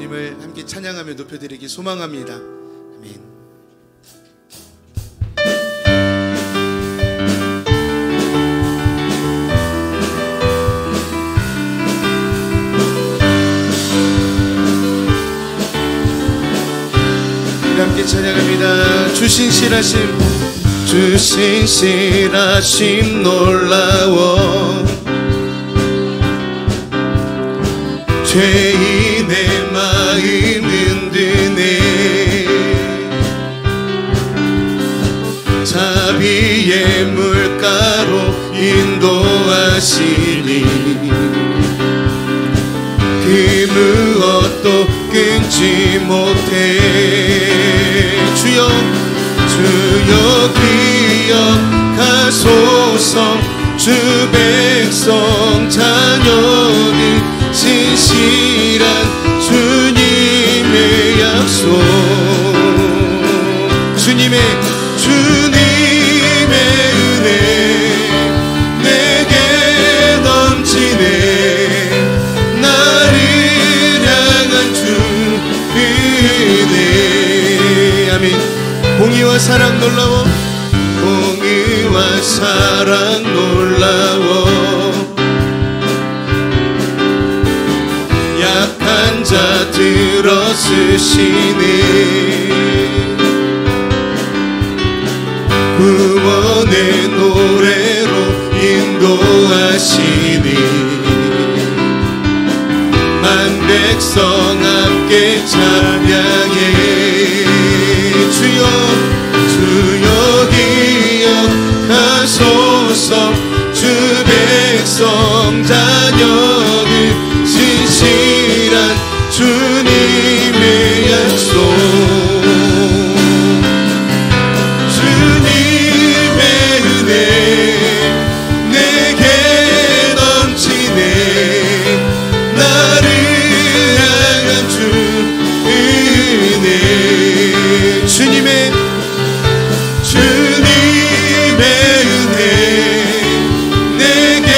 주님을 함께 찬양하며 높여드리기 소망합니다. 아멘. 함께 찬양합니다. 주신 실하심 놀라워 죄인의 마음 흔드네 자비의 물가로 인도하시니 그 무엇도 끊지 못해 주여 기억하소서 주 백성 자녀들 신실한 주님의 약속 주님의 은혜 내게 넘치네 나를 향한 주 은혜 아멘. 공의와 사랑 놀라워 공의와 사랑 놀라워 약한 자 들어쓰시네 구원의 노래로 인도하시니 만 백성 함께 찬양해 주여 기억하소서 주 백성 자녀들 신실한 주님의 약속 주님의 은혜 내게 넘치네 나를 향한 주 은혜 주님의 은혜 내게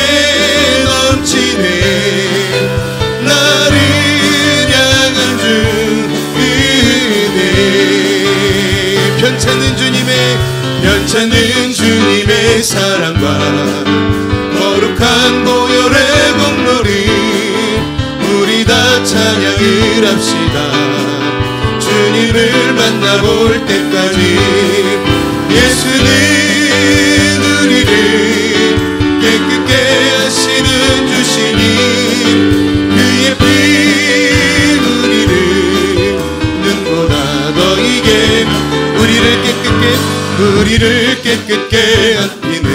넘치네 나를 향한 주 은혜 편찮는 주님의 사랑과 거룩한 보혈의 공로를 우리 다 찬양을 합시다 주님을 만나볼 때까지 예수는 우리를 깨끗게 하시는 주시니 그의 피 우리를 눈보다 더 이게 우리를 깨끗게 아끼는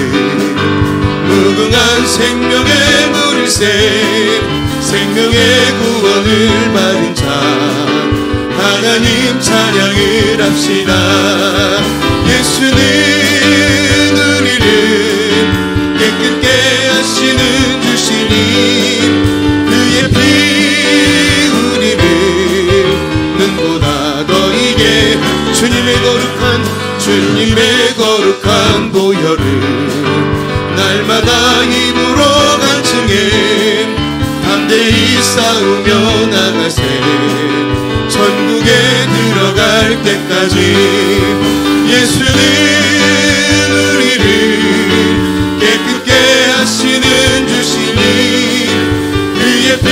무궁한 생명의 물일새 생명의 구원을 받은 자 하나님 찬양을 합시다 예수는 우리를 깨끗게 하시는 주시니 그의 피 우리를 눈보다 더 이게 주님의 거룩한 보혈을 날마다 입으로 간증해 담대히 싸우며 나가세 천국에 들어갈 때까지 예수는 우리를 깨끗게 하시는 주시니 그의 피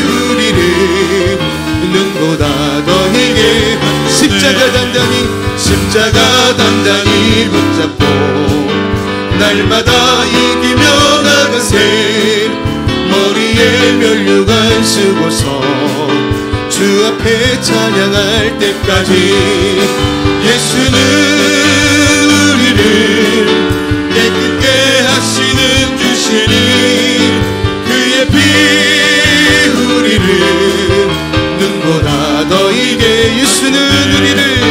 우리를 눈보다 더 희게 십자가 단단히 붙잡고 날마다 이기며 나가세 머리에 면류관 쓰고서 주 앞에 찬양할 때까지 예수는 우리를 깨끗게 하시는 주시니 그의 피 우리를 눈보다 더 이게 예수는 우리를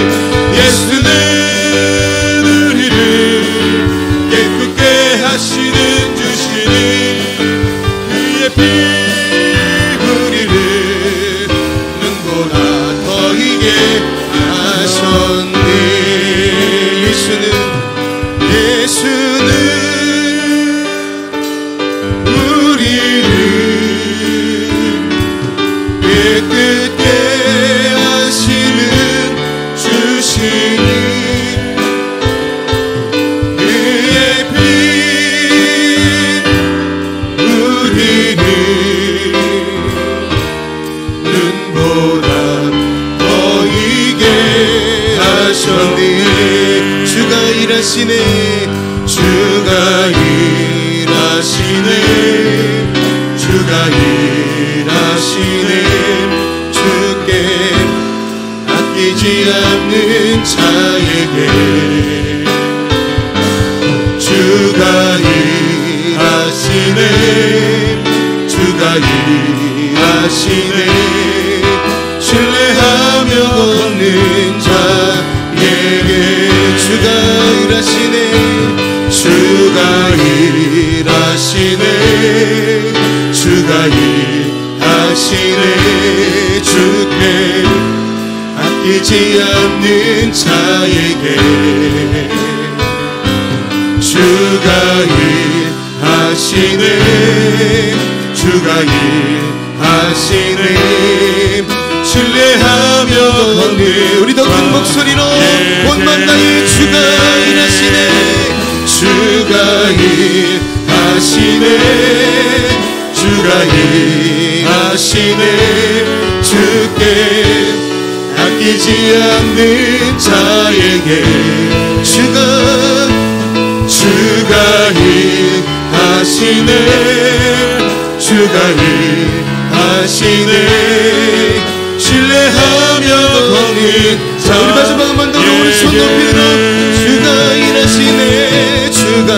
깨끗게 하시는 주시니 그의 피 우리를 눈보다 더 이게 하셨네 깨끗게 하시는 주시니 그의 피 우리는 눈보다 더 이게 하셨네. 주가 일하시네. 주가 일하시네. 주가 일하시네. 주께 아끼지 않는 자에게 주가 일하시네. 주가 일하시네. 신뢰하며 걷는 자에게 주가 일하시네. 주가 일하시네. 주가 일하시네. 주께 아끼지 않는 자에게 주가 일하시네. 주가 일하시네. 신뢰하며 걷는 우리 더 큰 목소리로 온만 나의 주가 일하시네. 주가 일하시네. 주가 일하시네. 주께 아끼지 않는 자에게 주가 일하시네. 주가 일하시네. 신뢰하며 걷는 자 우리 마지막 한 번 더 우리 손 높이로 주가 일하시네. 주가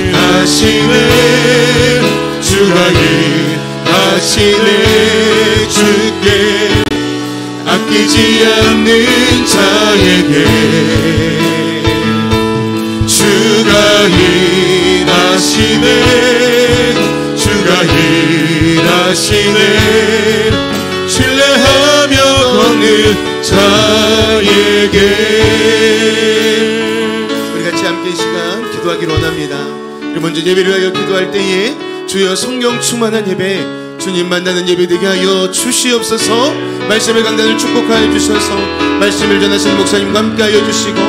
일하시네. 주가 일하시네. 주께 아끼지 않는 자에게 주가 일하시네. 주가 일하시네. 신뢰하며 걷는 자에게 우리 같이 함께 이 시간 기도하기를 원합니다. 우리 먼저 예배를 위하여 기도할 때에 주여 성령 충만한 예배 주님 만나는 예배 되게 하여 주시옵소서. 말씀의 강단을 축복하여 주셔서 말씀을 전하시는 목사님과 함께 하여 주시고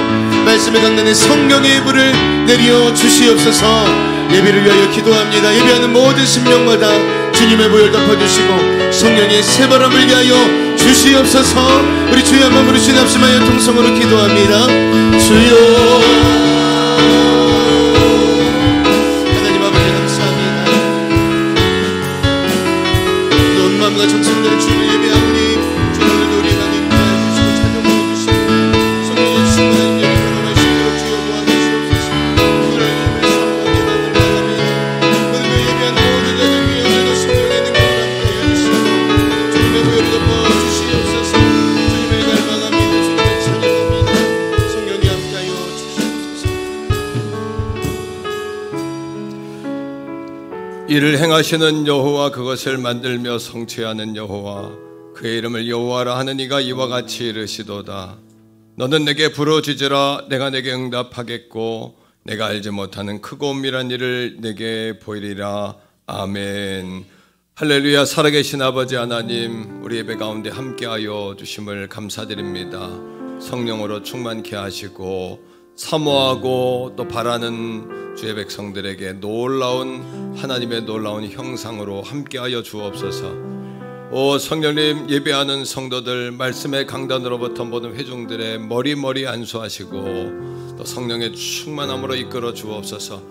말씀의 강단에 성령의 불을 내려 주시옵소서. 예배를 위하여 기도합니다. 예배하는 모든 심령마다 주님의 보혈 덮어주시고 성령의 새바람을 위하여 주시옵소서. 우리 주여 한번 부르신 합심하여 통성으로 기도합니다. 주여 하나님 아버지 감사합니다. 온 마음과 정성대로 주를 예배하오니 주를 우리가 능가해 주시고 찬양해 주시고 성령의 충만한 예배 경험할 수 있도록 주여 도와주시옵소서. 오늘 예배 사모하게 만들 바랍니다. 오늘 예배하는 모든 자들 위에 오늘도 성령의 능력을 함께 해주시고 주님의 보혈을 덮어주시옵소서. 주님을 갈망합니다. 주님을 찬양합니다. 성령이 함께하여 주시옵소서. 이를 행하시는 여호와 그것을 만들며 성취하는 여호와 그의 이름을 여호와라 하는 이가 이와 같이 이르시도다. 너는 내게 부르짖으라 내가 내게 응답하겠고 내가 알지 못하는 크고 은밀한 일을 내게 보이리라. 아멘. 할렐루야. 살아계신 아버지 하나님, 우리 예배 가운데 함께하여 주심을 감사드립니다. 성령으로 충만케 하시고 사모하고 또 바라는 주의 백성들에게 놀라운 하나님의 놀라운 형상으로 함께하여 주옵소서. 오 성령님, 예배하는 성도들 말씀의 강단으로부터 모든 회중들의 머리 안수하시고 또 성령의 충만함으로 이끌어 주옵소서.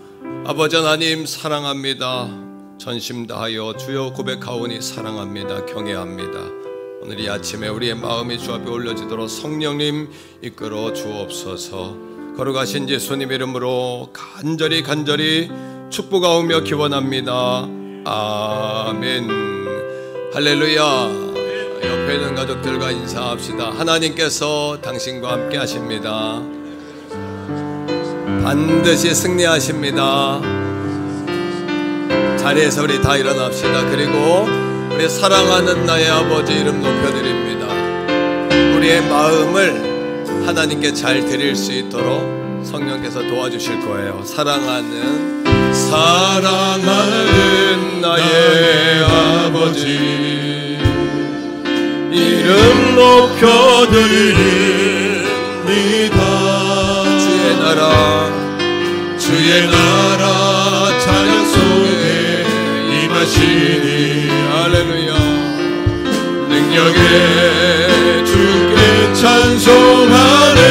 아버지 하나님 사랑합니다. 전심 다하여 주여 고백하오니 사랑합니다. 경외합니다. 오늘 이 아침에 우리의 마음이 주 앞에 올려지도록 성령님 이끌어 주옵소서. 거룩하신 예수님 이름으로 간절히 축복하오며 기원합니다. 아멘. 할렐루야. 옆에 있는 가족들과 인사합시다. 하나님께서 당신과 함께 하십니다. 반드시 승리하십니다. 자리에서 우리 다 일어납시다. 그리고 우리 사랑하는 나의 아버지 이름 높여드립니다. 우리의 마음을 하나님께 잘 드릴 수 있도록 성령께서 도와주실 거예요. 사랑하는 나의 아버지 높여드립니다. 주의 나라 찬양 속에 임하시니 할렐루야. 능력에 주께 찬송하네.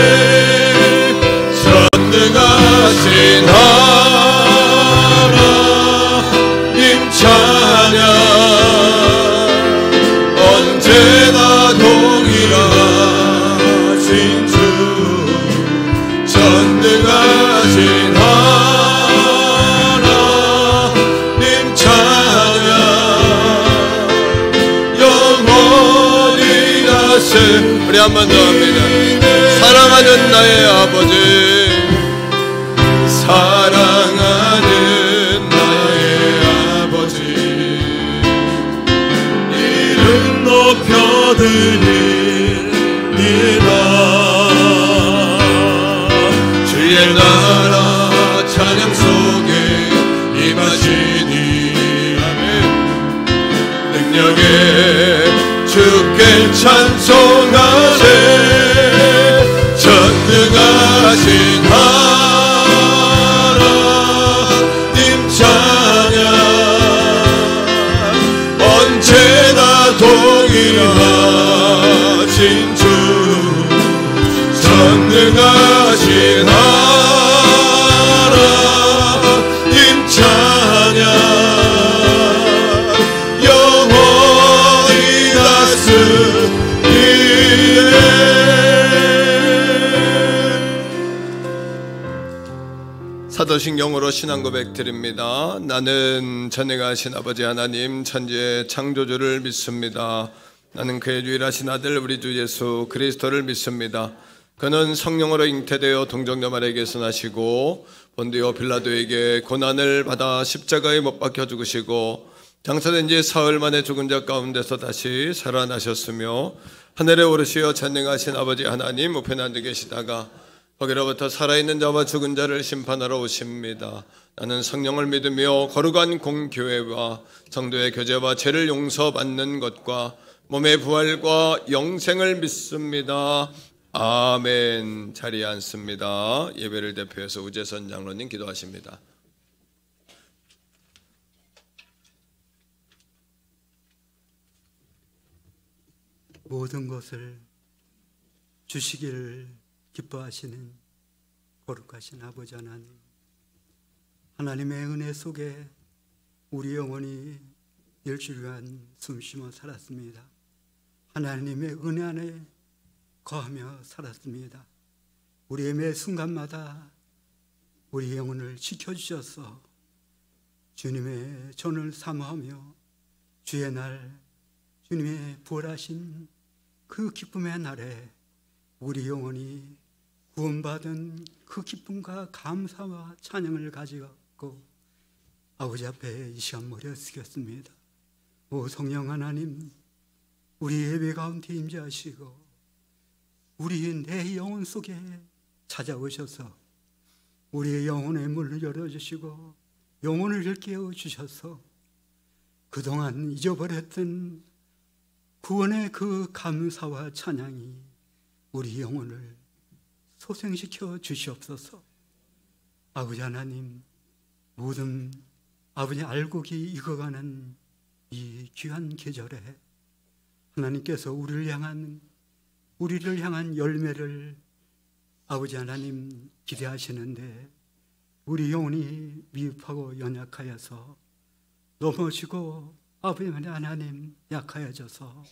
전능하신 하나님 찬양 언제나 동일하신 주 전능하신 하나님 찬양 영원히 다스. 우리 한 번 더 합니다. 사랑하는 나의 아버지, 사랑하는 나의 아버지, 이름 높여드립니다. 주의 나라 찬양 속에 임하시니 아멘. 능력에 주께 찬송하세. 전능하신 하나님 찬양 언제나 동일하신 주 전능하신 하나님 찬양 영원히 다스리네. 사도신경으로 신앙고백 드립니다. 나는 전능하신 아버지 하나님 천지의 창조주를 믿습니다. 나는 그의 유일하신 아들 우리 주 예수 그리스도를 믿습니다. 그는 성령으로 잉태되어 동정녀 마리아에게서 나시고 본디오 빌라도에게 고난을 받아 십자가에 못 박혀 죽으시고 장사된 지 사흘 만에 죽은 자 가운데서 다시 살아나셨으며 하늘에 오르시어 전능하신 아버지 하나님 우편에 앉아 계시다가 거기로부터 살아있는 자와 죽은 자를 심판하러 오십니다. 나는 성령을 믿으며 거룩한 공교회와 성도의 교제와 죄를 용서받는 것과 몸의 부활과 영생을 믿습니다. 아멘. 자리에 앉습니다. 예배를 대표해서 우재선 장로님 기도하십니다. 모든 것을 주시기를 기뻐하시는 거룩하신 아버지 하나님, 하나님의 은혜 속에 우리 영혼이 일주일간 숨쉬며 살았습니다. 하나님의 은혜 안에 거하며 살았습니다. 우리의 매 순간마다 우리 영혼을 지켜주셔서 주님의 전을 사모하며 주의 날, 주님의 부활하신 그 기쁨의 날에 우리 영혼이 구원받은 그 기쁨과 감사와 찬양을 가져갖고 아버지 앞에 이 시간 머리를 숙였습니다. 오 성령 하나님, 우리 예배 가운데 임재하시고 우리 내 영혼 속에 찾아오셔서 우리의 영혼의 문을 열어주시고 영혼을 깨워주셔서 그동안 잊어버렸던 구원의 그 감사와 찬양이 우리 영혼을 소생시켜 주시옵소서. 아버지 하나님, 모든 아버지 알곡이 익어가는 이 귀한 계절에 하나님께서 우리를 향한 열매를 아버지 하나님 기대하시는데 우리 영혼이 미흡하고 연약하여서 넘어지고 아버지 하나님 약하여져서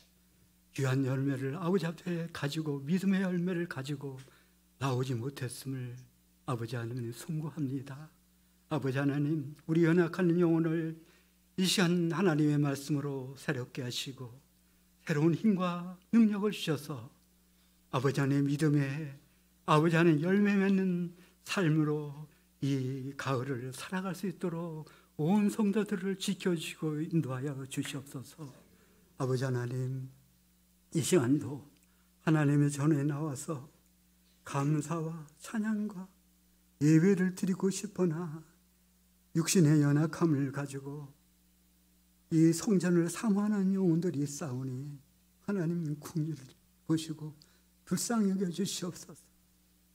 귀한 열매를 아버지 앞에 가지고 믿음의 열매를 가지고 나오지 못했음을 아버지 하나님 송구합니다. 아버지 하나님, 우리 연약한 영혼을 이 시간 하나님의 말씀으로 새롭게 하시고 새로운 힘과 능력을 주셔서 아버지 하나님 믿음의 아버지 하나님 열매 맺는 삶으로 이 가을을 살아갈 수 있도록 온 성도들을 지켜주시고 인도하여 주시옵소서. 아버지 하나님, 이 시간도 하나님의 전에 나와서 감사와 찬양과 예배를 드리고 싶으나 육신의 연약함을 가지고 이 성전을 사모하는 영혼들이 싸우니 하나님 긍휼히 보시고 불쌍히 여겨 주시옵소서.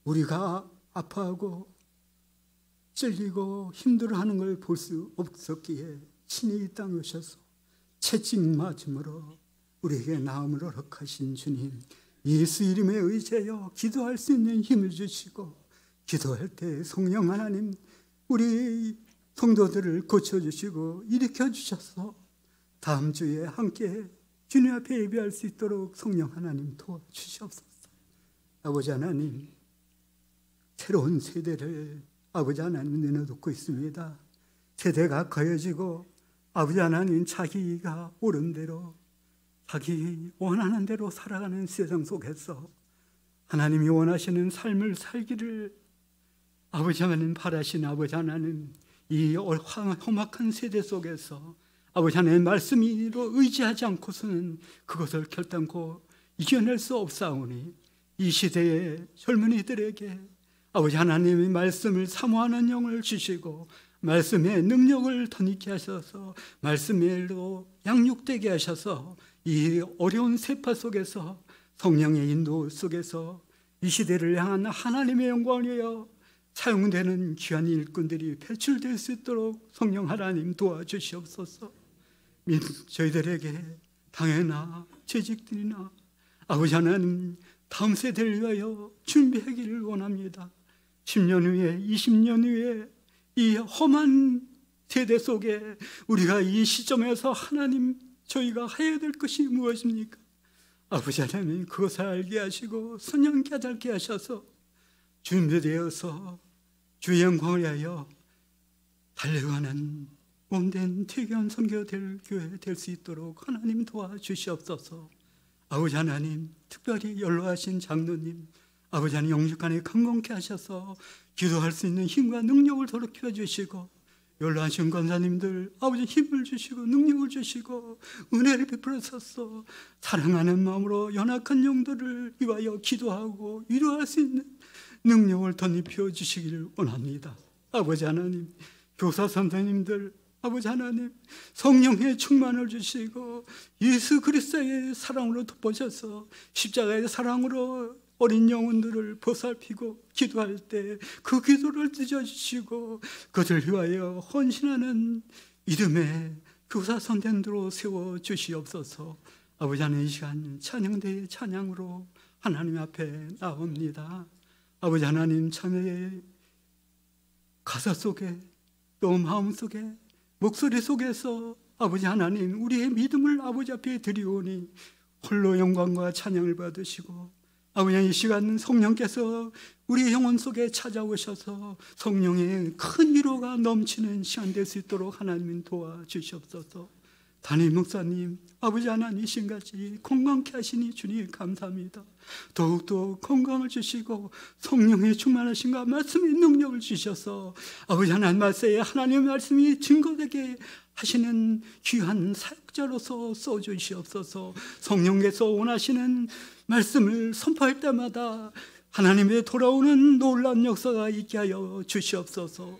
우리가 아파하고 찔리고 힘들어하는 걸 볼 수 없었기에 친히 이 땅에 오셔서 채찍 맞음으로 우리에게 나음을 허락하신 주님, 예수 이름에 의지하여 기도할 수 있는 힘을 주시고, 기도할 때 성령 하나님 우리 성도들을 고쳐주시고 일으켜주셔서 다음 주에 함께 주님 앞에 예배할 수 있도록 성령 하나님 도와주시옵소서. 아버지 하나님, 새로운 세대를 아버지 하나님 내려놓고 있습니다. 세대가 거여지고 아버지 하나님 자기가 옳은 대로 자기 원하는 대로 살아가는 세상 속에서 하나님이 원하시는 삶을 살기를 아버지 하나님 바라시는 아버지 하나님, 이 험악한 세대 속에서 아버지 하나님 말씀으로 의지하지 않고서는 그것을 결단코 이겨낼 수 없사오니 이 시대의 젊은이들에게 아버지 하나님의 말씀을 사모하는 영을 주시고 말씀의 능력을 덧입게 하셔서 말씀으로 양육되게 하셔서 이 어려운 세파 속에서 성령의 인도 속에서 이 시대를 향한 하나님의 영광이여 사용되는 귀한 일꾼들이 배출될 수 있도록 성령 하나님 도와주시옵소서. 저희들에게 당회나 재직들이나 아버지 하나님 다음 세대를 위하여 준비하기를 원합니다. 10년 후에 20년 후에 이 험한 세대 속에 우리가 이 시점에서 하나님 저희가 해야 될 것이 무엇입니까? 아버지 하나님 그것을 알게 하시고 선영 깨닫게 하셔서 준비되어서 주의 영광을 위하여 달려가는 몸된 태교한 선교될 교회 될 수 있도록 하나님 도와주시옵소서. 아버지 하나님 특별히 연로하신 장로님 아버지 하나님 영육간에 강건케 하셔서 기도할 수 있는 힘과 능력을 더럽혀 주시고 연로하신 권사님들 아버지 힘을 주시고 능력을 주시고 은혜를 베풀어서 사랑하는 마음으로 연약한 영들을 위하여 기도하고 위로할 수 있는 능력을 덧입혀 주시기를 원합니다. 아버지 하나님 교사 선생님들 아버지 하나님 성령의 충만을 주시고 예수 그리스도의 사랑으로 덮으셔서 십자가의 사랑으로 어린 영혼들을 보살피고 기도할 때 그 기도를 드셔주시고 그들을 위하여 헌신하는 이름의 교사 선생들로 세워주시옵소서. 아버지 하나님 이 시간 찬양대의 찬양으로 하나님 앞에 나옵니다. 아버지 하나님 참여의 가사 속에 또 마음 속에 목소리 속에서 아버지 하나님 우리의 믿음을 아버지 앞에 드리오니 홀로 영광과 찬양을 받으시고 아버지 이 시간 성령께서 우리 영혼 속에 찾아오셔서 성령의 큰 위로가 넘치는 시간 될 수 있도록 하나님 도와주시옵소서. 담임 목사님 아버지 하나님 이 시간까지 건강케 하시니 주님 감사합니다. 더욱더 건강을 주시고 성령의 충만하신가 말씀의 능력을 주셔서 아버지 하나님 말씀에 하나님의 말씀이 증거되게 하시는 귀한 사역자로서 써주시옵소서. 성령께서 원하시는 말씀을 선포할 때마다 하나님의 돌아오는 놀라운 역사가 있게 하여 주시옵소서.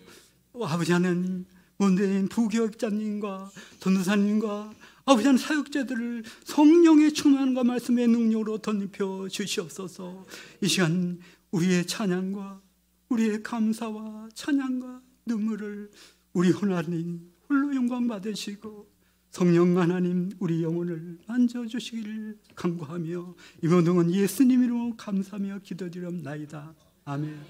아버지 하나님 원대인 부교육자님과 전도사님과 아버지 하나님 사역자들을 성령의 충만과 말씀의 능력으로 덧입혀 주시옵소서. 이 시간 우리의 찬양과 우리의 감사와 찬양과 눈물을 우리 하나님 홀로 영광 받으시고 성령 하나님 우리 영혼을 만져주시기를 간구하며 이 모든 예수님 이름으로 감사하며 기도드리옵나이다. 아멘.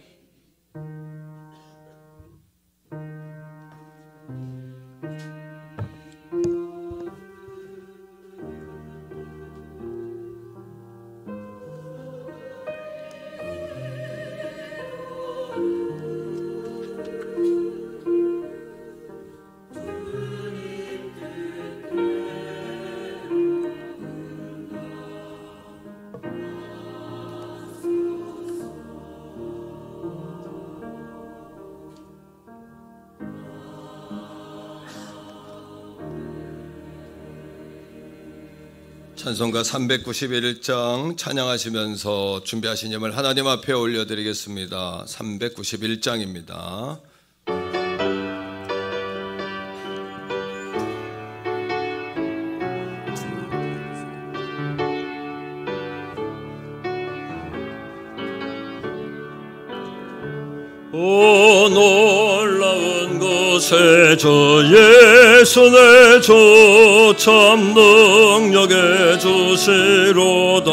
찬송가 391장 찬양하시면서 준비하신 예물 하나님 앞에 올려드리겠습니다. 391장입니다. 오 놀라운 것에 주 예수 내 주 참 능력의 주시로다.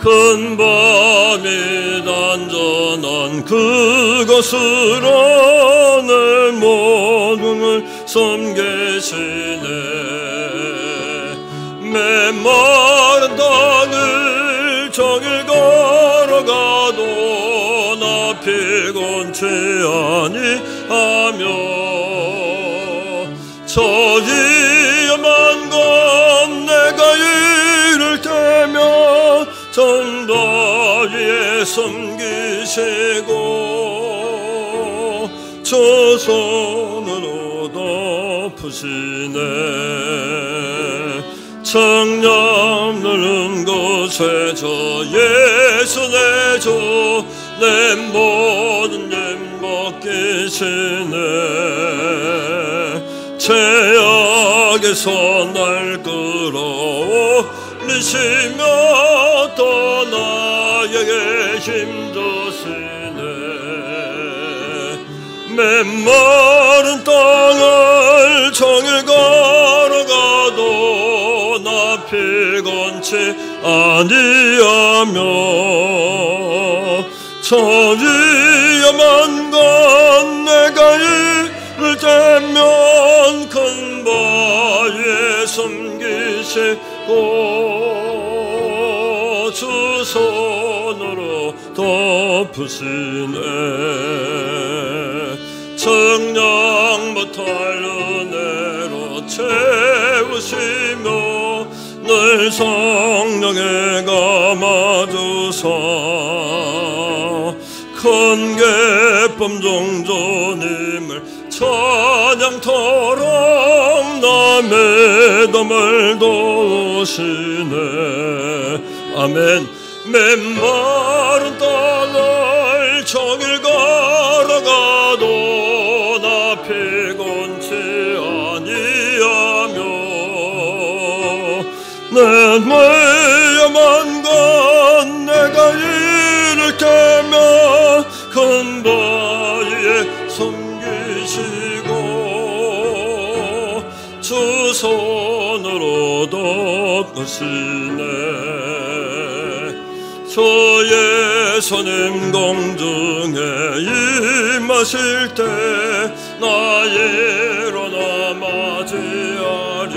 큰 밤이 단전한 그것으로 내 모든을 섬기시네. 메마른 땅을 종일 걸어가도 나 피곤치 아니하며 저 위험한 건 내가 이를 때면 정다 위에 섬기시고 저 손으로 덮으시네. 청량 누른 곳에 저 예수 내 주 내 모든 짐 벗기시네. 죄악에서 날 끌어올리시며 또 나에게 힘주시네. 메마른 땅을 종일 걸어가도 나 피곤치 아니하며 저 위험한 건 내가 이를 때면 큰 바위에 숨기시고 주 손으로 덮으시네. 청량 못할 은혜로 채우시며 늘 성령에 감아주사 큰 기쁨 종조님을 찬양토록 남의 담을 도우시네. 아멘. 메마른 땅을 종일 걸어가도 나 피곤치 아니하며 내 위험한 건 내가 이를 때면 큰 바위에 숨기시고 주 손으로 덮으시네. 주 예수님 공중에 임하실 때 나의 일어나 맞이하리.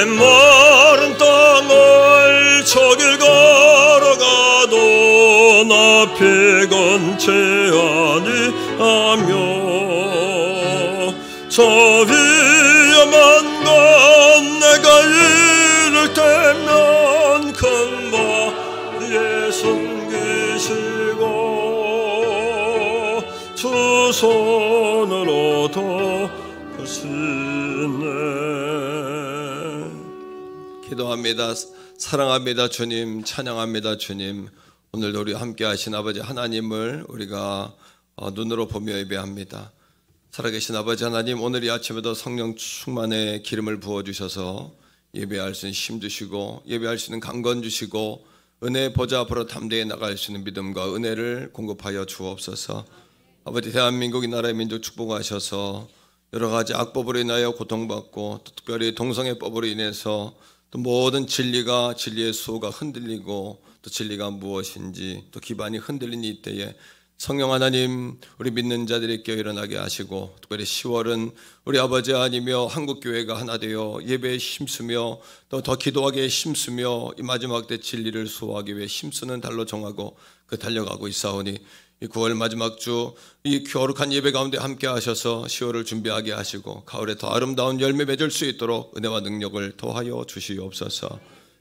메마른 땅을 저길 걸어가도 나 피곤치 아니하며 저 위험한 건 내가 이를 때면 큰 바위에 숨기시고 주 손으로 덮으시네. 기도합니다. 사랑합니다 주님, 찬양합니다 주님. 오늘도 우리 함께 하신 아버지 하나님을 우리가 눈으로 보며 예배합니다. 살아계신 아버지 하나님, 오늘 이 아침에도 성령 충만의 기름을 부어주셔서 예배할 수 있는 힘 주시고 예배할 수 있는 강건 주시고 은혜의 보좌 앞으로 담대히 나갈 수 있는 믿음과 은혜를 공급하여 주옵소서. 아버지, 대한민국 이 나라의 민족 축복하셔서 여러 가지 악법으로 인하여 고통받고 또 특별히 동성애법으로 인해서 또 모든 진리의 수호가 흔들리고 또 진리가 무엇인지 또 기반이 흔들린 이때에 성령 하나님, 우리 믿는 자들이 깨어 일어나게 하시고 특별히 10월은 우리 아버지 아니며 한국교회가 하나 되어 예배에 힘쓰며 또 더 기도하기에 힘쓰며 이 마지막 때 진리를 수호하기 위해 힘쓰는 달로 정하고 그 달려가고 있사오니 이 9월 마지막 주 이 거룩한 예배 가운데 함께 하셔서 10월을 준비하게 하시고 가을에 더 아름다운 열매 맺을 수 있도록 은혜와 능력을 더하여 주시옵소서.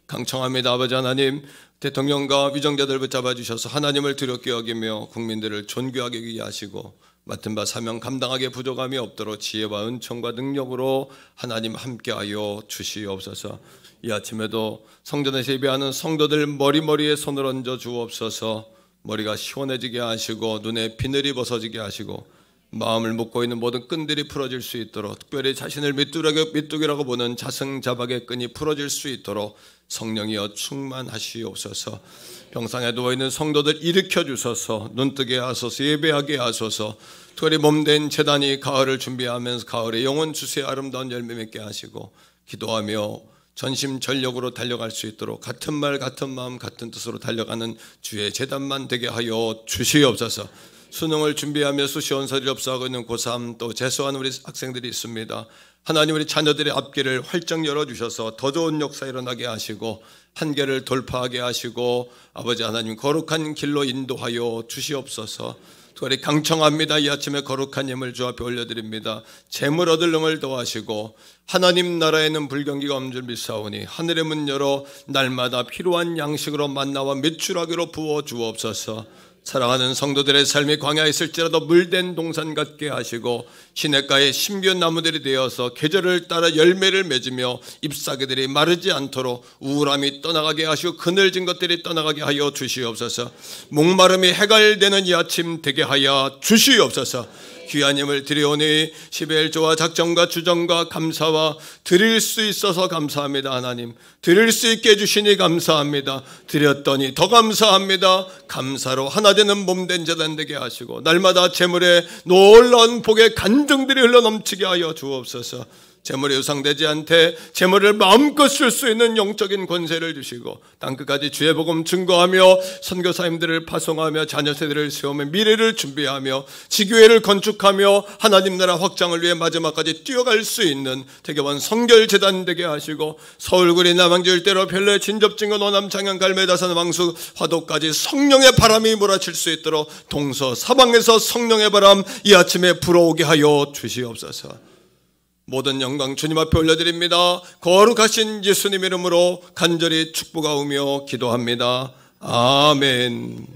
강청합니다. 아버지 하나님, 대통령과 위정자들 붙잡아 주셔서 하나님을 두렵게 여기며 국민들을 존귀하게 하게 하시고 맡은 바 사명 감당하게 부족함이 없도록 지혜와 은총과 능력으로 하나님 함께하여 주시옵소서. 이 아침에도 성전에서 예배하는 성도들 머리머리에 손을 얹어 주옵소서. 머리가 시원해지게 하시고 눈에 비늘이 벗어지게 하시고 마음을 묶고 있는 모든 끈들이 풀어질 수 있도록, 특별히 자신을 미뚝이라고 보는 자승자박의 끈이 풀어질 수 있도록 성령이여 충만하시옵소서. 병상에 누워있는 성도들 일으켜 주소서. 눈뜨게 하소서. 예배하게 하소서. 특별히 몸된 제단이 가을을 준비하면서 가을에 영혼 주세의 아름다운 열매 맺게 하시고, 기도하며 전심전력으로 달려갈 수 있도록 같은 말 같은 마음 같은 뜻으로 달려가는 주의 제단만 되게 하여 주시옵소서. 수능을 준비하며 수시원서를 접수하고 있는 고3 또 재수하는 우리 학생들이 있습니다. 하나님, 우리 자녀들의 앞길을 활짝 열어주셔서 더 좋은 역사 일어나게 하시고 한계를 돌파하게 하시고 아버지 하나님 거룩한 길로 인도하여 주시옵소서. 특별히 강청합니다. 이 아침에 거룩한 예물 주 앞에 올려드립니다. 재물 얻을 능을 더하시고 하나님 나라에는 불경기가 없는 줄 믿사오니 하늘의 문 열어 날마다 필요한 양식으로 만나와 매출하기로 부어 주옵소서. 사랑하는 성도들의 삶이 광야에 있을지라도 물된 동산 같게 하시고 시냇가에 신비한 나무들이 되어서 계절을 따라 열매를 맺으며 잎사귀들이 마르지 않도록 우울함이 떠나가게 하시고 그늘진 것들이 떠나가게 하여 주시옵소서. 목마름이 해갈되는 이 아침 되게 하여 주시옵소서. 귀한 힘을 드리오니 11조와 작정과 주정과 감사와 드릴 수 있어서 감사합니다. 하나님, 드릴 수 있게 해주시니 감사합니다. 드렸더니 더 감사합니다. 감사로 하나 되는 몸된 제단 되게 하시고 날마다 재물에 놀라운 복의 간증들이 흘러넘치게 하여 주옵소서. 재물에 유상되지 않되 재물을 마음껏 쓸 수 있는 영적인 권세를 주시고 땅끝까지 주의 복음 증거하며 선교사님들을 파송하며 자녀 세대를 세우며 미래를 준비하며 지교회를 건축하며 하나님 나라 확장을 위해 마지막까지 뛰어갈 수 있는 태교원 성결재단 되게 하시고 서울구리 남양주 일대로 별내 진접진거 노남 창양 갈매 다산 왕수 화도까지 성령의 바람이 몰아칠 수 있도록 동서사방에서 성령의 바람 이 아침에 불어오게 하여 주시옵소서. 모든 영광 주님 앞에 올려드립니다. 거룩하신 예수님 이름으로 간절히 축복하오며 기도합니다. 아멘.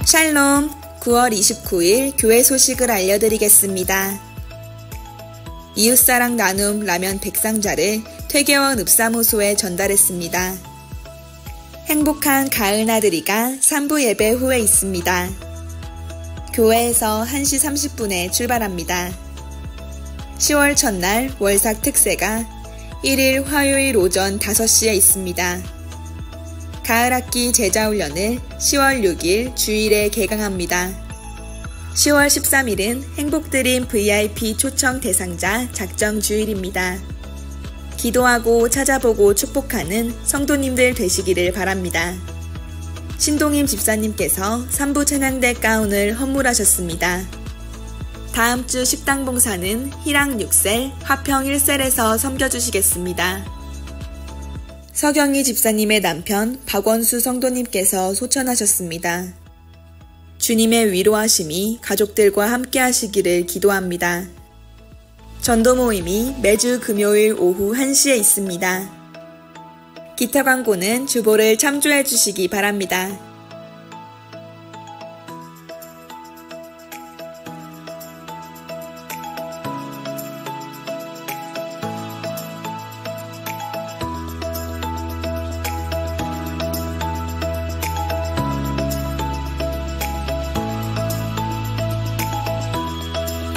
샬롬. 9월 29일 교회 소식을 알려드리겠습니다. 이웃사랑 나눔 라면 100상자를 퇴계원 읍사무소에 전달했습니다. 행복한 가을 나들이가 3부 예배 후에 있습니다. 교회에서 1시 30분에 출발합니다. 10월 첫날 월삭 특세가 1일 화요일 오전 5시에 있습니다. 가을학기 제자훈련을 10월 6일 주일에 개강합니다. 10월 13일은 행복드림 VIP 초청 대상자 작정 주일입니다. 기도하고 찾아보고 축복하는 성도님들 되시기를 바랍니다. 신동임 집사님께서 3부 찬양대 가운을 헌물하셨습니다. 다음 주 식당 봉사는 희랑 6셀, 화평 1셀에서 섬겨주시겠습니다. 서경희 집사님의 남편 박원수 성도님께서 소천하셨습니다. 주님의 위로하심이 가족들과 함께 하시기를 기도합니다. 전도 모임이 매주 금요일 오후 1시에 있습니다. 기타 광고는 주보를 참조해 주시기 바랍니다.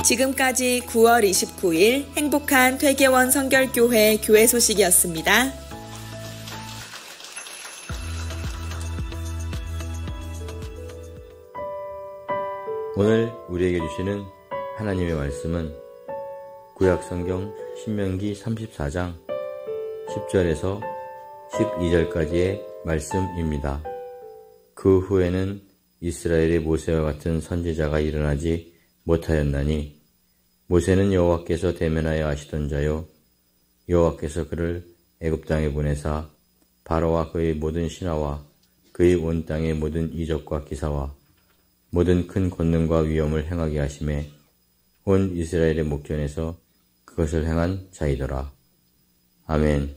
지금까지 9월 29일 행복한 퇴계원 성결교회 교회 소식이었습니다. 오늘 우리에게 주시는 하나님의 말씀은 구약성경 신명기 34장 10절에서 12절까지의 말씀입니다. 그 후에는 이스라엘의 모세와 같은 선지자가 일어나지 못하였나니 모세는 여호와께서 대면하여 하시던 자요 여호와께서 그를 애굽 땅에 보내사 바로와 그의 모든 신하와 그의 온 땅의 모든 이적과 기사와 모든 큰 권능과 위엄을 행하게 하심에 온 이스라엘의 목전에서 그것을 행한 자이더라. 아멘.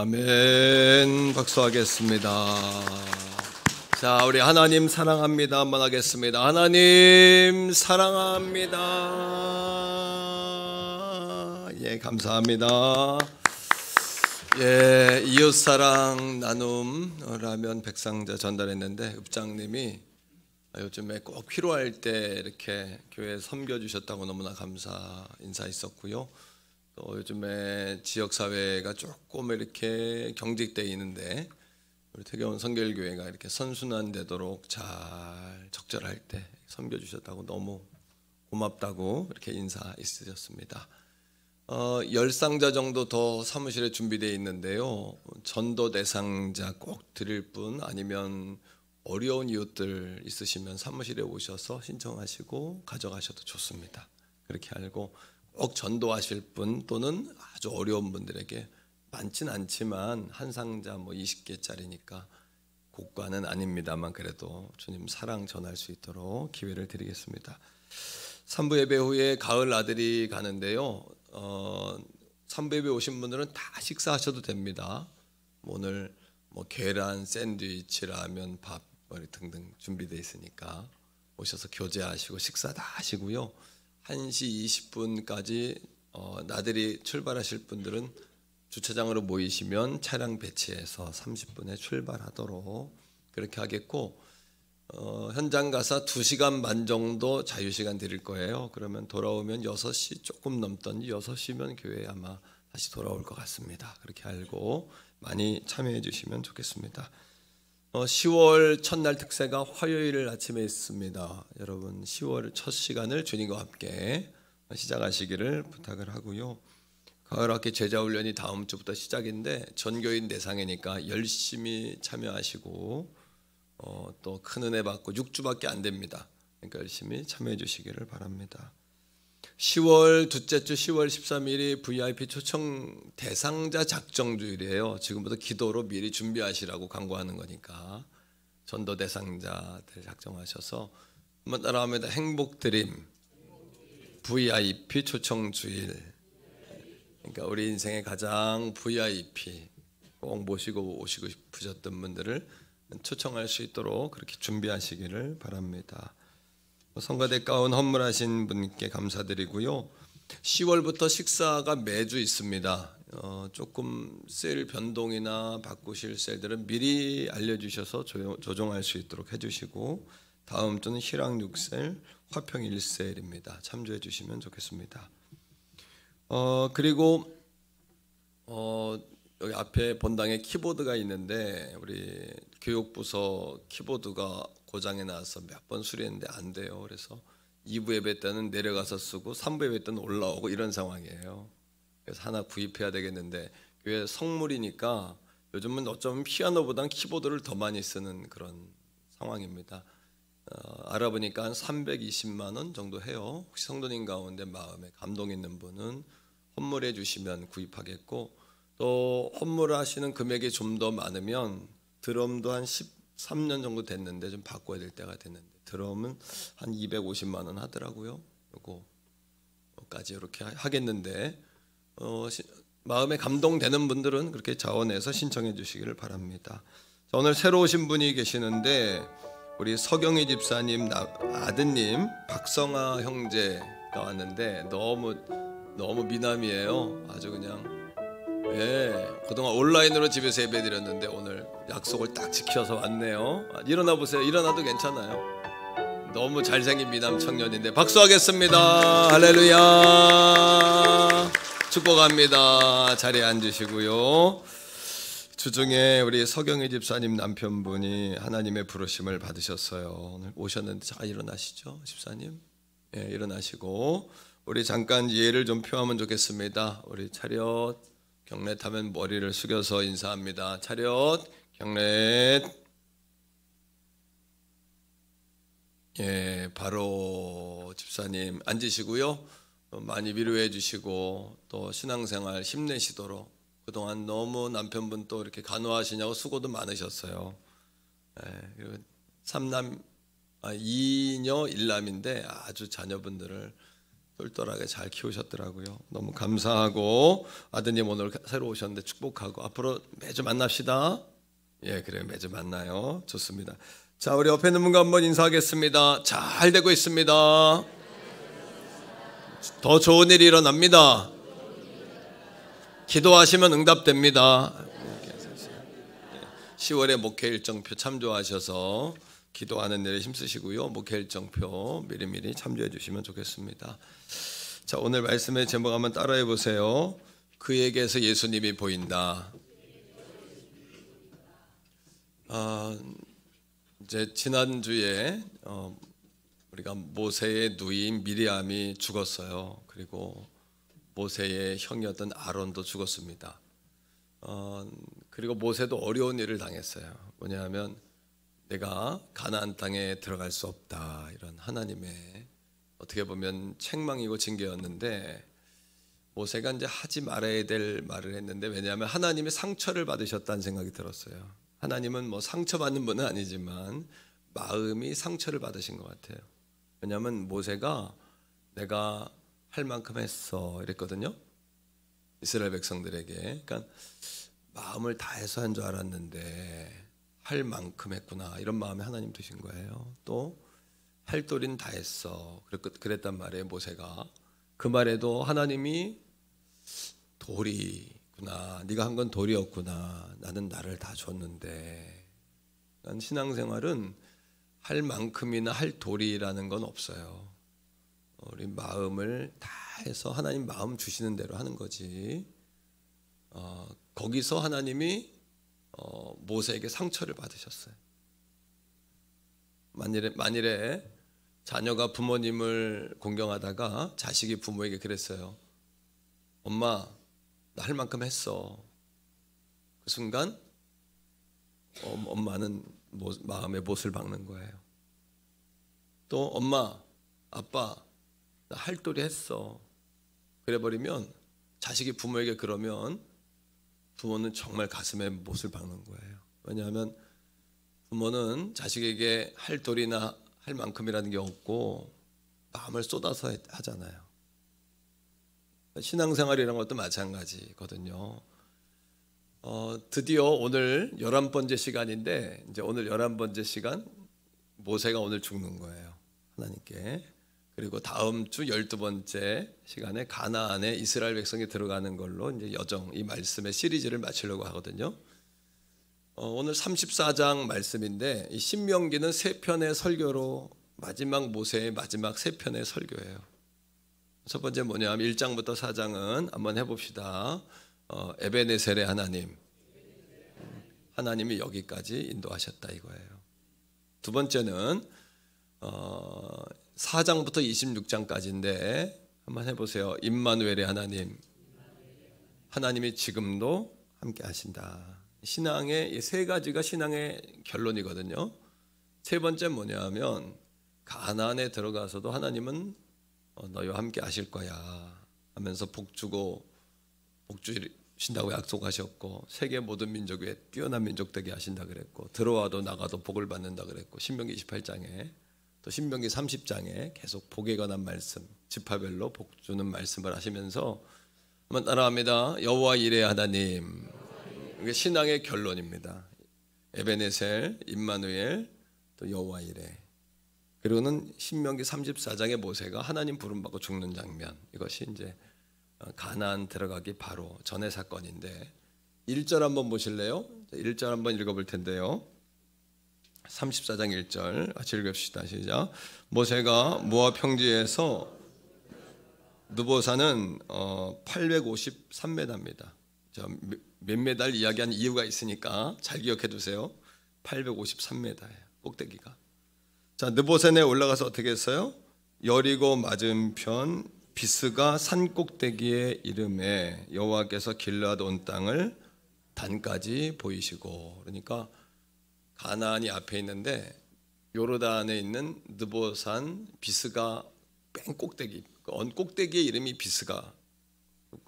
아멘. 박수하겠습니다. 자, 우리 하나님 사랑합니다 한번 하겠습니다. 하나님 사랑합니다. 예, 감사합니다. 예, 이웃사랑 나눔라면 백상자 전달했는데 읍장님이 요즘에 꼭 필요할 때 이렇게 교회 섬겨주셨다고 너무나 감사 인사 있었고요. 또 요즘에 지역사회가 조금 이렇게 경직되어 있는데 우리 태계원 성결교회가 이렇게 선순환되도록 잘 적절할 때 섬겨주셨다고 너무 고맙다고 이렇게 인사 있으셨습니다. 10상자 정도 더 사무실에 준비되어 있는데요. 전도 대상자 꼭 드릴 분 아니면 어려운 이웃들 있으시면 사무실에 오셔서 신청하시고 가져가셔도 좋습니다. 그렇게 알고 꼭 전도하실 분 또는 아주 어려운 분들에게 많진 않지만 한 상자 20개짜리니까 고가는 아닙니다만 그래도 주님 사랑 전할 수 있도록 기회를 드리겠습니다. 3부 예배 후에 가을 나들이 가는데요. 3부 예배 오신 분들은 다 식사하셔도 됩니다. 오늘 뭐 계란, 샌드위치, 라면, 밥 등등 준비되어 있으니까 오셔서 교제하시고 식사 다 하시고요. 1시 20분까지 나들이 출발하실 분들은 주차장으로 모이시면 차량 배치해서 30분에 출발하도록 그렇게 하겠고, 현장 가서 2시간 반 정도 자유시간 드릴 거예요. 그러면 돌아오면 6시 조금 넘던지 6시면 교회에 아마 다시 돌아올 것 같습니다. 그렇게 알고 많이 참여해 주시면 좋겠습니다. 10월 첫날 특세가 화요일 아침에 있습니다. 여러분 10월 첫 시간을 주님과 함께 시작하시기를 부탁을 하고요. 가을학기 제자훈련이 다음 주부터 시작인데 전교인 대상이니까 열심히 참여하시고 또 큰 은혜 받고 6주밖에 안 됩니다. 그러니까 열심히 참여해 주시기를 바랍니다. 10월 둘째 주 10월 13일이 VIP 초청 대상자 작정주일이에요. 지금부터 기도로 미리 준비하시라고 강구하는 거니까 전도 대상자들 작정하셔서 한번 따라합니다. 행복드림 VIP 초청주일. 그러니까 우리 인생의 가장 VIP 꼭 모시고 오시고 싶으셨던 분들을 초청할 수 있도록 그렇게 준비하시기를 바랍니다. 성가대 가운 헌물하신 분께 감사드리고요. 10월부터 식사가 매주 있습니다. 조금 셀 변동이나 바꾸실 셀들은 미리 알려주셔서 조정할 수 있도록 해주시고, 다음 주는 희랑 6셀, 화평 1셀입니다. 참조해 주시면 좋겠습니다. 그리고 여기 앞에 본당에 키보드가 있는데 우리 교육부서 키보드가 고장이 나서 몇 번 수리했는데 안 돼요. 그래서 2부 예배 때는 내려가서 쓰고 3부 예배 때는 올라오고 이런 상황이에요. 그래서 하나 구입해야 되겠는데 교회 성물이니까 요즘은 어쩌면 피아노보다는 키보드를 더 많이 쓰는 그런 상황입니다. 알아보니까 한 320만 원 정도 해요. 혹시 성도님 가운데 마음에 감동 있는 분은 헌물해 주시면 구입하겠고, 또 헌물하시는 금액이 좀 더 많으면 드럼도 한 13년 정도 됐는데 좀 바꿔야 될 때가 됐는데 드럼은 한 250만 원 하더라고요. 요거까지 이렇게 하겠는데 마음에 감동되는 분들은 그렇게 자원해서 신청해 주시기를 바랍니다. 자, 오늘 새로 오신 분이 계시는데 우리 서경희 집사님 아드님 박성아 형제가 왔는데 너무 미남이에요. 아주 그냥 그동안 온라인으로 집에서 예배드렸는데 오늘 약속을 딱 지켜서 왔네요. 일어나 보세요. 일어나도 괜찮아요. 너무 잘생긴 미남 청년인데 박수하겠습니다. 할렐루야. 축복합니다. 자리에 앉으시고요. 주중에 우리 서경희 집사님 남편분이 하나님의 부르심을 받으셨어요. 오늘 오셨는데 자, 일어나시죠, 집사님. 일어나시고 우리 잠깐 예를 좀 표하면 좋겠습니다. 우리 차렷 경례 타면 머리를 숙여서 인사합니다. 차렷 경례. 바로 집사님 앉으시고요. 많이 위로해 주시고 또 신앙생활 힘내시도록, 그동안 너무 남편분 또 이렇게 간호하시냐고 수고도 많으셨어요. 그리고 2녀 1남인데 아주 자녀분들을 똘똘하게 잘 키우셨더라고요. 너무 감사하고 아드님 오늘 새로 오셨는데 축복하고 앞으로 매주 만납시다. 그래요. 매주 만나요. 좋습니다. 자, 우리 옆에 있는 분과 한번 인사하겠습니다. 잘 되고 있습니다. 더 좋은 일이 일어납니다. 기도하시면 응답됩니다. 10월에 목회 일정표 참조하셔서 기도하는 일에 힘쓰시고요. 목회 일정표 미리미리 참조해 주시면 좋겠습니다. 자, 오늘 말씀의 제목 한번 따라해 보세요. 그에게서 예수님이 보인다. 이제 지난주에 우리가 모세의 누이인 미리암이 죽었어요. 그리고 모세의 형이었던 아론도 죽었습니다. 그리고 모세도 어려운 일을 당했어요. 뭐냐면 내가 가나안 땅에 들어갈 수 없다, 이런 하나님의 어떻게 보면 책망이고 징계였는데 모세가 이제 하지 말아야 될 말을 했는데, 왜냐하면 하나님의 상처를 받으셨다는 생각이 들었어요. 하나님은 뭐 상처받는 분은 아니지만 마음이 상처를 받으신 것 같아요. 왜냐하면 모세가 내가 할 만큼 했어 이랬거든요. 이스라엘 백성들에게. 그러니까 마음을 다해서 한 줄 알았는데 할 만큼 했구나 이런 마음에 하나님 두신 거예요. 또 할 도리는 다 했어 그랬단 말이에요. 모세가. 그 말에도 하나님이 도리구나, 네가 한 건 도리였구나, 나는 나를 다 줬는데. 신앙생활은 할 만큼이나 할 도리라는 건 없어요. 우리 마음을 다해서 하나님 마음 주시는 대로 하는 거지. 거기서 하나님이 모세에게 상처를 받으셨어요. 만일에 자녀가 부모님을 공경하다가 자식이 부모에게 그랬어요. 엄마, 나 할 만큼 했어. 그 순간 엄마는 마음에 못을 박는 거예요. 또 엄마, 아빠, 나 할 도리 했어. 그래버리면, 자식이 부모에게 그러면 부모는 정말 가슴에 못을 박는 거예요. 왜냐하면 부모는 자식에게 할 도리나 할 만큼이라는 게 없고 마음을 쏟아서 하잖아요. 신앙생활이라는 것도 마찬가지거든요. 드디어 오늘 11번째 시간인데, 이제 오늘 11번째 시간 모세가 오늘 죽는 거예요, 하나님께. 그리고 다음 주 12번째 시간에 가나안에 이스라엘 백성이 들어가는 걸로 이제 이 말씀의 시리즈를 마치려고 하거든요. 오늘 34장 말씀인데, 이 신명기는 3편의 설교로 마지막 모세의 마지막 3편의 설교예요. 첫 번째 뭐냐면 1장부터 4장은 한번 해봅시다. 에베네셀의 하나님이 여기까지 인도하셨다 이거예요. 두 번째는 4장부터 26장까지인데 한번 해보세요. 임마누엘의 하나님이 지금도 함께 하신다. 신앙의 이 3가지가 신앙의 결론이거든요. 세 번째 뭐냐면 가나안에 들어가서도 하나님은 너희와 함께 하실 거야 하면서 복 주신다고 약속하셨고, 세계 모든 민족 위에 뛰어난 민족 되게 하신다 그랬고, 들어와도 나가도 복을 받는다 그랬고, 신명기 28장에 또 신명기 30장에 계속 복에 관한 말씀, 지파별로 복 주는 말씀을 하시면서 한번 따라합니다. 여호와 이레 하나님. 이게 신앙의 결론입니다. 에베네셀, 임마누엘, 또 여호와 이레. 그리고는 신명기 34장의 모세가 하나님 부름받고 죽는 장면, 이것이 이제 가나안 들어가기 바로 전의 사건인데, 1절 한번 보실래요? 1절 한번 읽어볼 텐데요. 34장 1절 같이 읽읍시다. 시작. 모세가 모압 평지에서 느보산은 853m입니다. 몇 메달 이야기한 이유가 있으니까 잘 기억해 두세요. 853m예요. 꼭대기가. 자, 느보산에 올라가서 어떻게 했어요? 여리고 맞은편 비스가 산 꼭대기에 이름에 여호와께서 길르앗 온 땅을 단까지 보이시고, 그러니까 가나안이 앞에 있는데 요르단에 있는 느보산 비스가 맨 꼭대기, 꼭대기의 이름이 비스가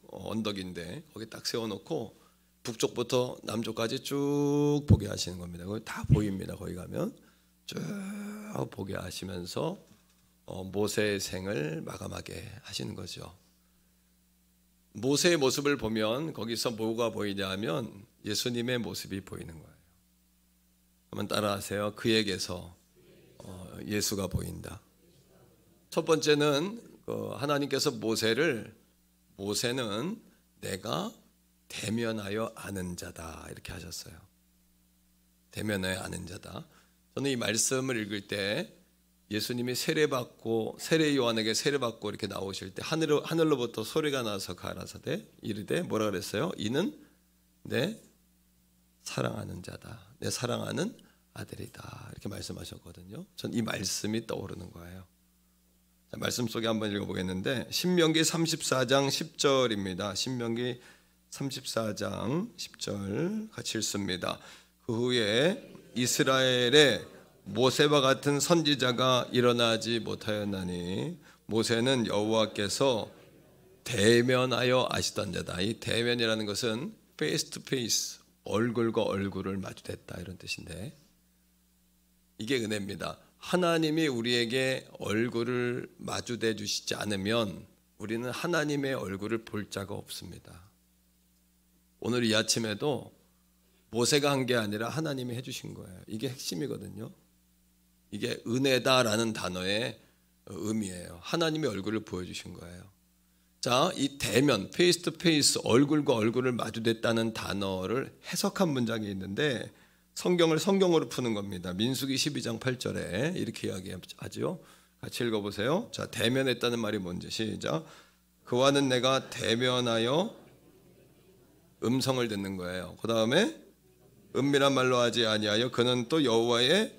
언덕인데 거기 딱 세워놓고 북쪽부터 남쪽까지 쭉 보게 하시는 겁니다. 거기 다 보입니다. 거기 가면 쭉 보게 하시면서 모세의 생을 마감하게 하시는 거죠. 모세의 모습을 보면 거기서 뭐가 보이냐 하면 예수님의 모습이 보이는 거예요. 한번 따라하세요. 그에게서 예수가 보인다. 첫 번째는 하나님께서 모세는 내가 대면하여 아는 자다 이렇게 하셨어요. 대면하여 아는 자다. 저는 이 말씀을 읽을 때 예수님이 세례 요한에게 세례받고 이렇게 나오실 때 하늘로부터 소리가 나서 가라사대 이르되 뭐라 그랬어요? 이는 내 사랑하는 자다. 내 사랑하는 아들이다. 이렇게 말씀하셨거든요. 전 이 말씀이 떠오르는 거예요. 자, 말씀 속에 한번 읽어보겠는데 신명기 34장 10절입니다. 신명기 34장 10절 같이 읽습니다. 그 후에 이스라엘에 모세와 같은 선지자가 일어나지 못하였나니 모세는 여호와께서 대면하여 아시던 자다. 이 대면이라는 것은 face to face, 얼굴과 얼굴을 마주댔다 이런 뜻인데, 이게 은혜입니다. 하나님이 우리에게 얼굴을 마주대 주시지 않으면 우리는 하나님의 얼굴을 볼 자가 없습니다. 오늘 이 아침에도 모세가 한 게 아니라 하나님이 해주신 거예요. 이게 핵심이거든요. 이게 은혜다라는 단어의 의미예요. 하나님의 얼굴을 보여주신 거예요. 자, 이 대면, 페이스 투 페이스, 얼굴과 얼굴을 마주댔다는 단어를 해석한 문장이 있는데 성경을 성경으로 푸는 겁니다. 민수기 12장 8절에 이렇게 이야기하죠. 같이 읽어보세요. 자, 대면했다는 말이 뭔지 시작. 그와는 내가 대면하여 음성을 듣는 거예요. 그 다음에 은밀한 말로 하지 아니하여 그는 또 여호와의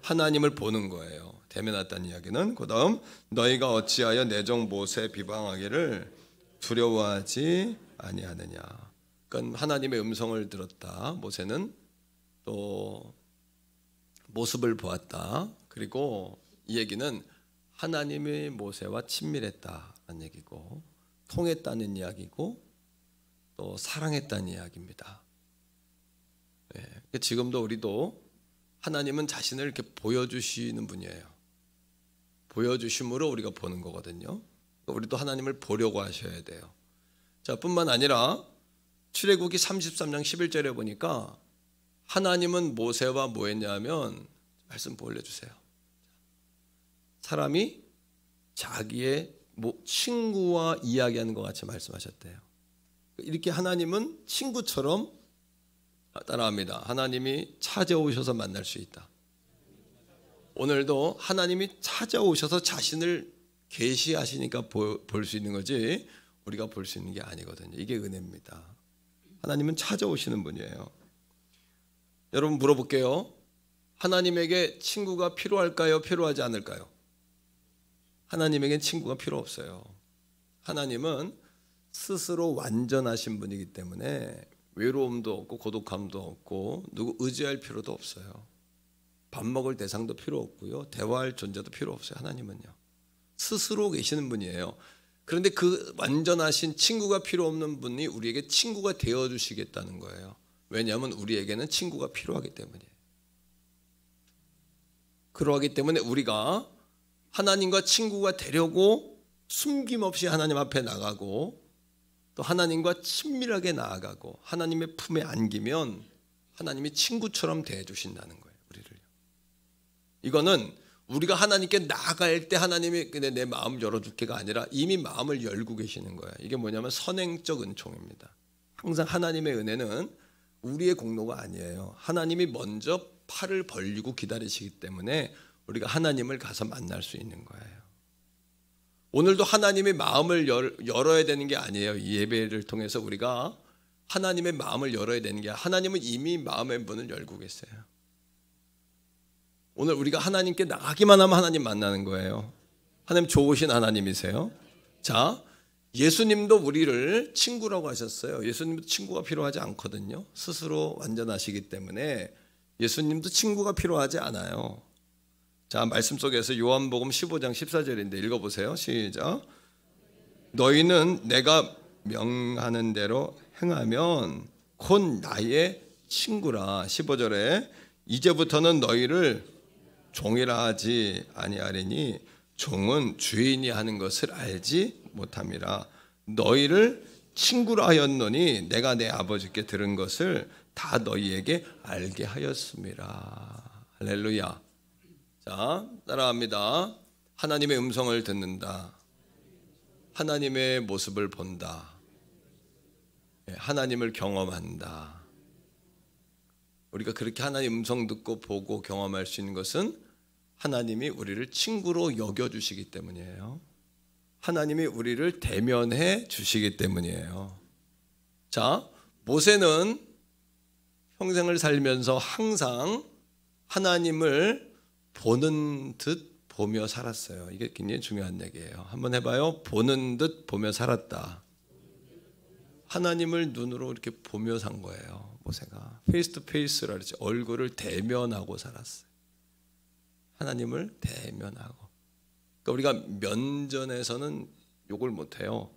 하나님을 보는 거예요. 대면했다는 이야기는. 그 다음 너희가 어찌하여 내 종 모세 비방하기를 두려워하지 아니하느냐. 그러니까 하나님의 음성을 들었다. 모세는 또 모습을 보았다. 그리고 이 얘기는 하나님이 모세와 친밀했다는 얘기고 통했다는 이야기고 또 사랑했다는 이야기입니다. 네. 지금도 우리도 하나님은 자신을 이렇게 보여주시는 분이에요. 보여주심으로 우리가 보는 거거든요. 우리도 하나님을 보려고 하셔야 돼요. 자, 뿐만 아니라 출애굽기 33장 11절에 보니까 하나님은 모세와 뭐 했냐면 말씀 올려주세요. 사람이 자기의 친구와 이야기하는 것 같이 말씀하셨대요. 이렇게 하나님은 친구처럼 따라합니다. 하나님이 찾아오셔서 만날 수 있다. 오늘도 하나님이 찾아오셔서 자신을 계시하시니까 볼 수 있는 거지 우리가 볼 수 있는 게 아니거든요. 이게 은혜입니다. 하나님은 찾아오시는 분이에요. 여러분 물어볼게요. 하나님에게 친구가 필요할까요? 필요하지 않을까요? 하나님에겐 친구가 필요 없어요. 하나님은 스스로 완전하신 분이기 때문에 외로움도 없고 고독함도 없고 누구 의지할 필요도 없어요. 밥 먹을 대상도 필요 없고요. 대화할 존재도 필요 없어요. 하나님은요. 스스로 계시는 분이에요. 그런데 그 완전하신 친구가 필요 없는 분이 우리에게 친구가 되어주시겠다는 거예요. 왜냐하면 우리에게는 친구가 필요하기 때문이에요. 그러하기 때문에 우리가 하나님과 친구가 되려고 숨김없이 하나님 앞에 나가고 또 하나님과 친밀하게 나아가고 하나님의 품에 안기면 하나님이 친구처럼 대해주신다는 거예요. 우리를요. 이거는 우리가 하나님께 나아갈 때 하나님이 그냥 내 마음 열어줄게가 아니라 이미 마음을 열고 계시는 거예요. 이게 뭐냐면 선행적 은총입니다. 항상 하나님의 은혜는 우리의 공로가 아니에요. 하나님이 먼저 팔을 벌리고 기다리시기 때문에 우리가 하나님을 가서 만날 수 있는 거예요. 오늘도 하나님의 마음을 열어야 되는 게 아니에요. 이 예배를 통해서 우리가 하나님의 마음을 열어야 되는 게 하나님은 이미 마음의 문을 열고 계세요. 오늘 우리가 하나님께 나가기만 하면 하나님 만나는 거예요. 하나님 좋으신 하나님이세요. 자, 예수님도 우리를 친구라고 하셨어요. 예수님도 친구가 필요하지 않거든요. 스스로 완전하시기 때문에 예수님도 친구가 필요하지 않아요. 자, 말씀 속에서 요한복음 15장 14절인데 읽어보세요. 시작. 너희는 내가 명하는 대로 행하면 곧 나의 친구라. 15절에 이제부터는 너희를 종이라 하지 아니하리니 종은 주인이 하는 것을 알지 못함이라. 너희를 친구라 하였노니 내가 내 아버지께 들은 것을 다 너희에게 알게 하였음이라. 할렐루야. 자, 따라합니다. 하나님의 음성을 듣는다. 하나님의 모습을 본다. 하나님을 경험한다. 우리가 그렇게 하나님 음성 듣고 보고 경험할 수 있는 것은 하나님이 우리를 친구로 여겨주시기 때문이에요. 하나님이 우리를 대면해 주시기 때문이에요. 자, 모세는 평생을 살면서 항상 하나님을 보는 듯 보며 살았어요. 이게 굉장히 중요한 얘기예요. 한번 해봐요. 보는 듯 보며 살았다. 하나님을 눈으로 이렇게 보며 산 거예요. 모세가 페이스 투 페이스라 그러지. 얼굴을 대면하고 살았어요. 하나님을 대면하고. 그러니까 우리가 면전에서는 욕을 못해요.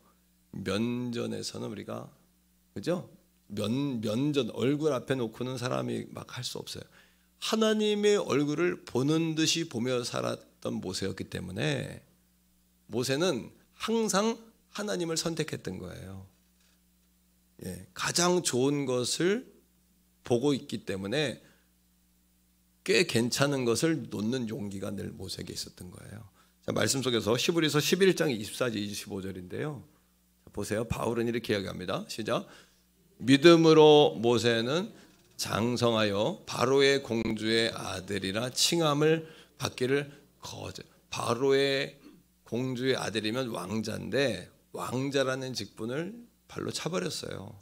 면전에서는 우리가 그죠? 면전 얼굴 앞에 놓고는 사람이 막 할 수 없어요. 하나님의 얼굴을 보는 듯이 보며 살았던 모세였기 때문에 모세는 항상 하나님을 선택했던 거예요. 가장 좋은 것을 보고 있기 때문에 꽤 괜찮은 것을 놓는 용기가 늘 모세에게 있었던 거예요. 자, 말씀 속에서 히브리서 11장 24절 25절인데요. 보세요. 바울은 이렇게 이야기합니다. 시작. 믿음으로 모세는 장성하여 바로의 공주의 아들이라 칭함을 받기를 거저. 바로의 공주의 아들이면 왕자인데 왕자라는 직분을 발로 차버렸어요.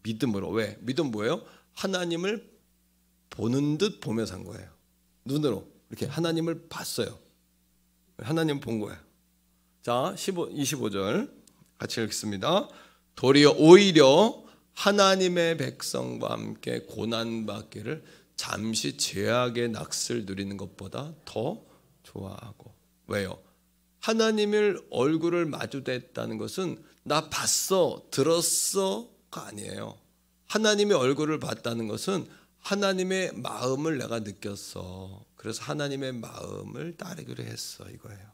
믿음으로. 왜? 믿음 뭐예요? 하나님을 보는 듯 보며 산 거예요. 눈으로 이렇게 하나님을 봤어요. 하나님 본 거예요. 자, 25절 같이 읽습니다. 도리어 오히려 하나님의 백성과 함께 고난받기를 잠시 죄악의 낙을 누리는 것보다 더 좋아하고. 왜요? 하나님을 얼굴을 마주댔다는 것은 나 봤어, 들었어가 아니에요. 하나님의 얼굴을 봤다는 것은 하나님의 마음을 내가 느꼈어. 그래서 하나님의 마음을 따르기로 했어, 이거예요.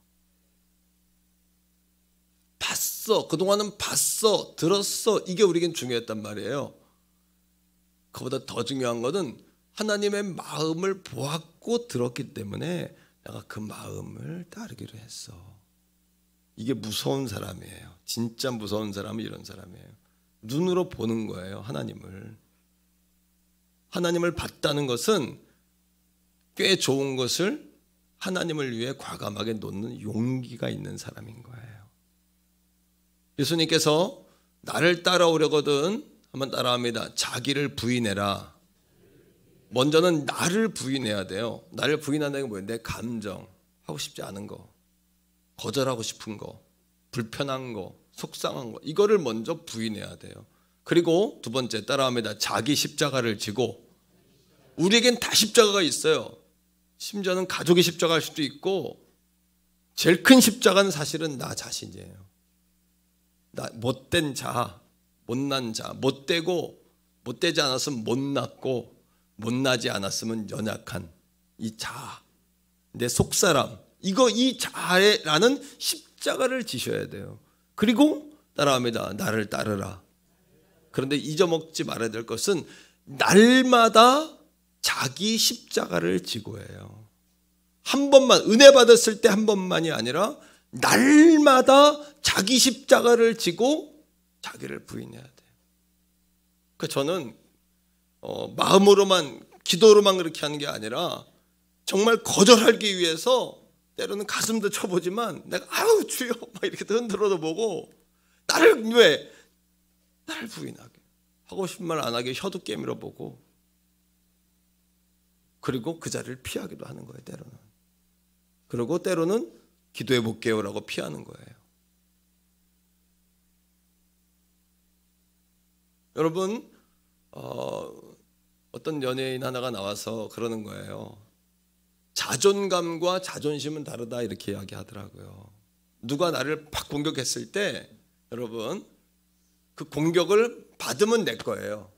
봤어, 그동안은 봤어, 들었어, 이게 우리에겐 중요했단 말이에요. 그보다 더 중요한 것은 하나님의 마음을 보았고 들었기 때문에 내가 그 마음을 따르기로 했어. 이게 무서운 사람이에요. 진짜 무서운 사람은 이런 사람이에요. 눈으로 보는 거예요. 하나님을 봤다는 것은 꽤 좋은 것을 하나님을 위해 과감하게 놓는 용기가 있는 사람인 거예요. 예수님께서 나를 따라오려거든 한번 따라합니다. 자기를 부인해라. 먼저는 나를 부인해야 돼요. 나를 부인한다는 게 뭐예요? 내 감정, 하고 싶지 않은 거, 거절하고 싶은 거, 불편한 거, 속상한 거, 이거를 먼저 부인해야 돼요. 그리고 두 번째 따라합니다. 자기 십자가를 지고. 우리에겐 다 십자가가 있어요. 심지어는 가족의 십자가일 수도 있고, 제일 큰 십자가는 사실은 나 자신이에요. 나 못된 자, 못난 자, 못되지 않았으면 못났고, 못나지 않았으면 연약한 이 자, 내 속사람, 이 자라는 십자가를 지셔야 돼요. 그리고 따라합니다. 나를 따르라. 그런데 잊어먹지 말아야 될 것은 날마다 자기 십자가를 지고 해요. 한 번만, 은혜 받았을 때 한 번만이 아니라 날마다 자기 십자가를 지고 자기를 부인해야 돼요. 그러니까 저는 마음으로만, 기도로만 그렇게 하는 게 아니라 정말 거절하기 위해서 때로는 가슴도 쳐보지만 내가 아유 주여 막 이렇게 흔들어도 보고 나를 부인하게, 하고 싶은 말 안 하게 혀도 깨물어 보고, 그리고 그 자리를 피하기도 하는 거예요. 때로는. 그리고 때로는 기도해 볼게요라고 피하는 거예요. 여러분, 어떤 연예인 하나가 나와서 그러는 거예요. 자존감과 자존심은 다르다, 이렇게 이야기하더라고요. 누가 나를 팍 공격했을 때 여러분, 그 공격을 받으면 내 거예요.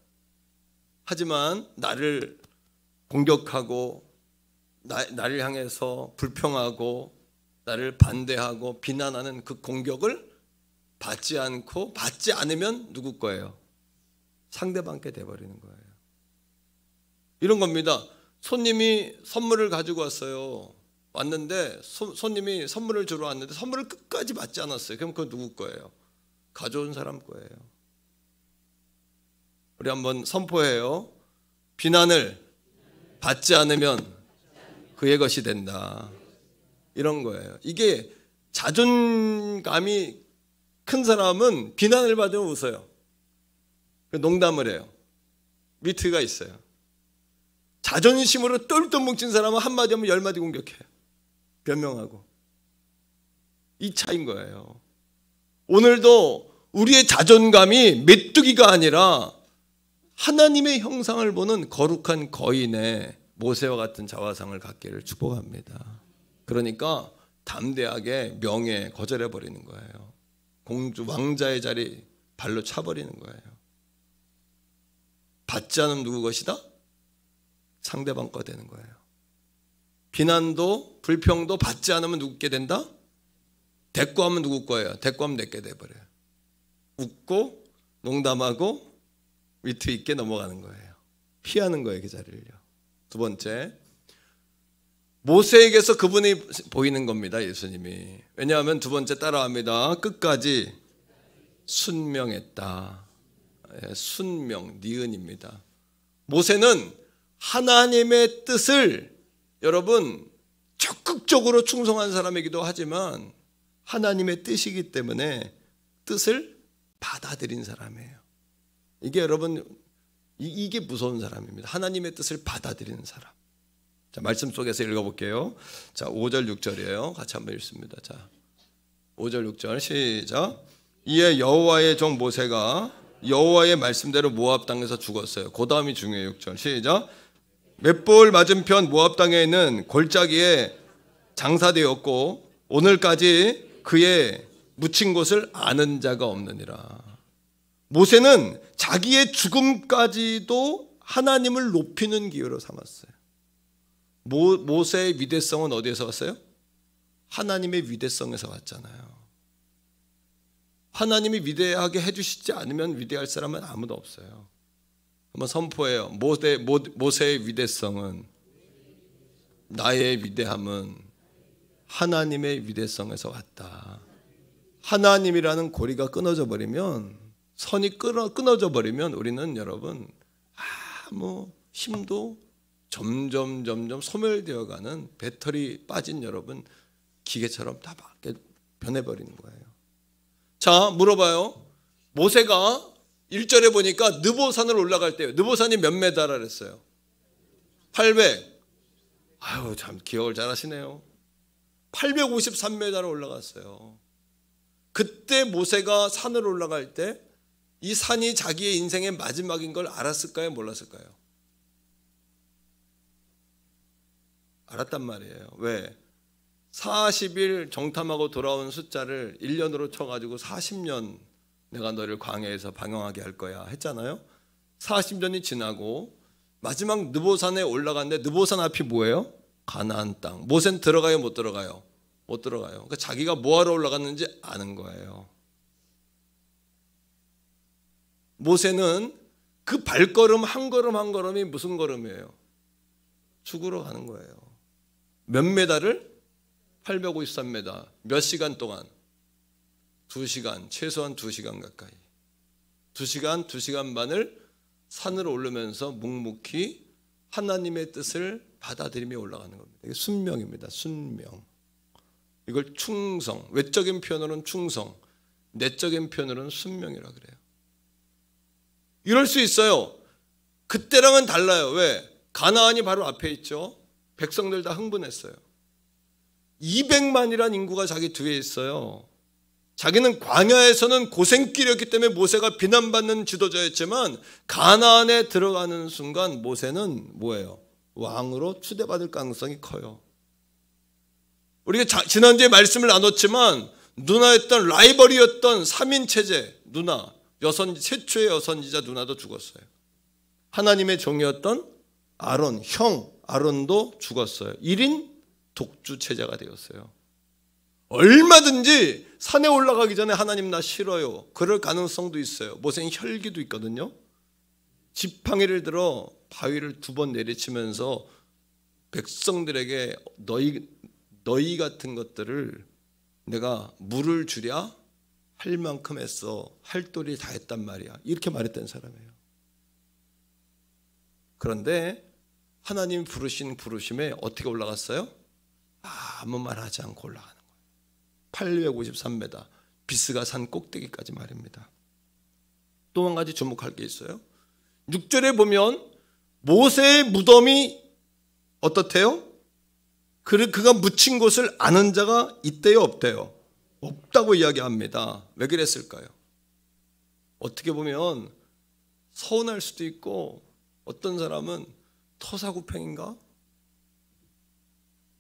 하지만 나를 공격하고 나를 향해서 불평하고 나를 반대하고 비난하는 그 공격을 받지 않으면 누구 거예요? 상대방께 돼버리는 거예요. 이런 겁니다. 손님이 선물을 가지고 왔는데 손님이 선물을 주러 왔는데 선물을 끝까지 받지 않았어요. 그럼 그건 누구 거예요? 가져온 사람 거예요. 우리 한번 선포해요. 비난을 받지 않으면 그의 것이 된다. 이런 거예요. 이게 자존감이 큰 사람은 비난을 받으면 웃어요. 농담을 해요. 위트가 있어요. 자존심으로 똘똘 뭉친 사람은 한마디 하면 10마디 공격해요. 변명하고. 이 차이인 거예요. 오늘도 우리의 자존감이 메뚜기가 아니라 하나님의 형상을 보는 거룩한 거인의 모세와 같은 자화상을 갖기를 축복합니다. 그러니까 담대하게 명예 거절해버리는 거예요. 공주, 왕자의 자리 발로 차버리는 거예요. 받지 않으면 누구 것이다? 상대방 거 되는 거예요. 비난도 불평도 받지 않으면 누구게 된다? 대꾸하면 누구 거예요? 대꾸하면 내게 돼버려요. 웃고 농담하고 위트 있게 넘어가는 거예요. 피하는 거예요, 그 자리를요. 두 번째, 모세에게서 그분이 보이는 겁니다, 예수님이. 왜냐하면 두 번째 따라합니다. 끝까지 순명했다. 순명, 니은입니다. 모세는 하나님의 뜻을 여러분 적극적으로 충성한 사람이기도 하지만 하나님의 뜻이기 때문에 뜻을 받아들인 사람이에요. 이게 여러분 이게 무서운 사람입니다. 하나님의 뜻을 받아들이는 사람. 자, 말씀 속에서 읽어볼게요. 자, 5절 6절이에요. 같이 한번 읽습니다. 자, 5절 6절 시작. 이에 여호와의 종 모세가 여호와의 말씀대로 모압 땅에서 죽었어요. 그 다음이 중요해요. 6절 시작. 맷볼 맞은편 모압 땅에 있는 골짜기에 장사되었고 오늘까지 그의 묻힌 곳을 아는 자가 없느니라. 모세는 자기의 죽음까지도 하나님을 높이는 기회로 삼았어요. 모세의 위대성은 어디에서 왔어요? 하나님의 위대성에서 왔잖아요. 하나님이 위대하게 해주시지 않으면 위대할 사람은 아무도 없어요. 한번 선포해요. 모세의 위대성은, 나의 위대함은 하나님의 위대성에서 왔다. 하나님이라는 고리가 끊어져 버리면, 선이 끊어져 버리면 우리는 여러분 아무 힘도 점점 소멸되어가는 배터리 빠진 여러분 기계처럼 다 변해버리는 거예요. 자, 물어봐요. 모세가 1절에 보니까 느보산을 올라갈 때요. 느보산이 몇 메다라 그랬어요? 800. 아유, 참 기억을 잘하시네요. 853m를 올라갔어요. 그때 모세가 산을 올라갈 때 이 산이 자기의 인생의 마지막인 걸 알았을까요? 몰랐을까요? 알았단 말이에요. 왜? 40일 정탐하고 돌아온 숫자를 1년으로 쳐가지고 40년 내가 너를 광야에서 방황하게 할 거야 했잖아요. 40년이 지나고 마지막 느보산에 올라갔는데 느보산 앞이 뭐예요? 가나안 땅. 모세는 들어가요? 못 들어가요? 못 들어가요. 그러니까 자기가 뭐하러 올라갔는지 아는 거예요. 모세는 그 발걸음 한 걸음 한 걸음이 무슨 걸음이에요? 죽으러 가는 거예요. 몇 메다를? 853m. 몇 시간 동안? 2시간, 최소한 2시간 가까이. 2시간, 2시간 반을 산으로 오르면서 묵묵히 하나님의 뜻을 받아들이며 올라가는 겁니다. 이게 순명입니다. 순명. 이걸 충성, 외적인 표현으로는 충성, 내적인 표현으로는 순명이라 그래요. 이럴 수 있어요. 그때랑은 달라요. 왜? 가나안이 바로 앞에 있죠. 백성들 다 흥분했어요. 200만이란 인구가 자기 뒤에 있어요. 자기는 광야에서는 고생길이었기 때문에 모세가 비난받는 지도자였지만 가나안에 들어가는 순간 모세는 뭐예요? 왕으로 추대받을 가능성이 커요. 우리가 지난주에 말씀을 나눴지만 누나였던 라이벌이었던 3인 체제 누나, 최초의 여선지자 누나도 죽었어요. 하나님의 종이었던 아론, 형 아론도 죽었어요. 1인 독주 체제가 되었어요. 얼마든지 산에 올라가기 전에 하나님 나 싫어요. 그럴 가능성도 있어요. 모세는 혈기도 있거든요. 지팡이를 들어 바위를 2번 내리치면서 백성들에게 너희 같은 것들을 내가 물을 주랴 할 만큼 했어. 할 도리 다 했단 말이야. 이렇게 말했던 사람이에요. 그런데 하나님 부르신 부르심에 어떻게 올라갔어요? 아무 말 하지 않고 올라가는 거예요. 853m 비스가 산 꼭대기까지 말입니다. 또 한 가지 주목할 게 있어요. 6절에 보면 모세의 무덤이 어떻대요? 그가 묻힌 곳을 아는 자가 있대요, 없대요? 없다고 이야기합니다. 왜 그랬을까요? 어떻게 보면 서운할 수도 있고 어떤 사람은 토사구팽인가?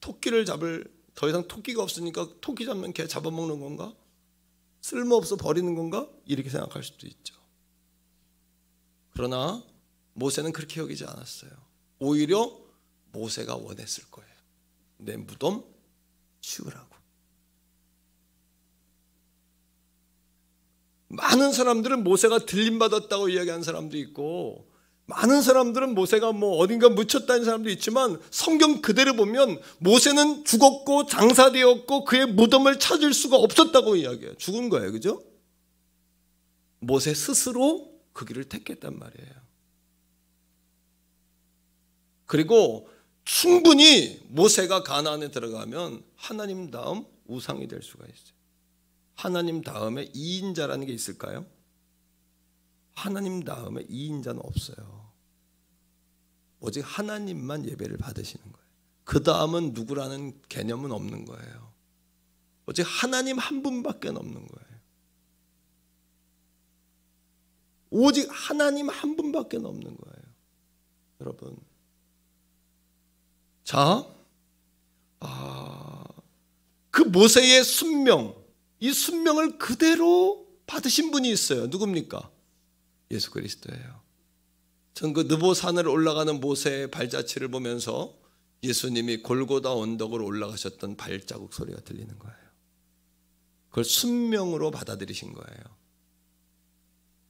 토끼를 더 이상 토끼가 없으니까 토끼 잡는 개 잡아먹는 건가? 쓸모없어 버리는 건가? 이렇게 생각할 수도 있죠. 그러나 모세는 그렇게 여기지 않았어요. 오히려 모세가 원했을 거예요. 내 무덤 치우라고. 많은 사람들은 모세가 들림받았다고 이야기하는 사람도 있고, 많은 사람들은 모세가 어딘가 묻혔다는 사람도 있지만, 성경 그대로 보면 모세는 죽었고 장사되었고 그의 무덤을 찾을 수가 없었다고 이야기해요. 죽은 거예요. 그죠? 모세 스스로 그 길을 택했단 말이에요. 그리고 충분히 모세가 가나안에 들어가면 하나님 다음 우상이 될 수가 있어요. 하나님 다음에 2인자라는 게 있을까요? 하나님 다음에 2인자는 없어요. 오직 하나님만 예배를 받으시는 거예요. 그 다음은 누구라는 개념은 없는 거예요. 오직 하나님 한 분밖에 없는 거예요. 오직 하나님 한 분밖에 없는 거예요. 여러분, 자, 그 모세의 순명, 이 순명을 그대로 받으신 분이 있어요. 누굽니까? 예수 그리스도예요. 전 그 느보산을 올라가는 모세의 발자취를 보면서 예수님이 골고다 언덕으로 올라가셨던 발자국 소리가 들리는 거예요. 그걸 순명으로 받아들이신 거예요.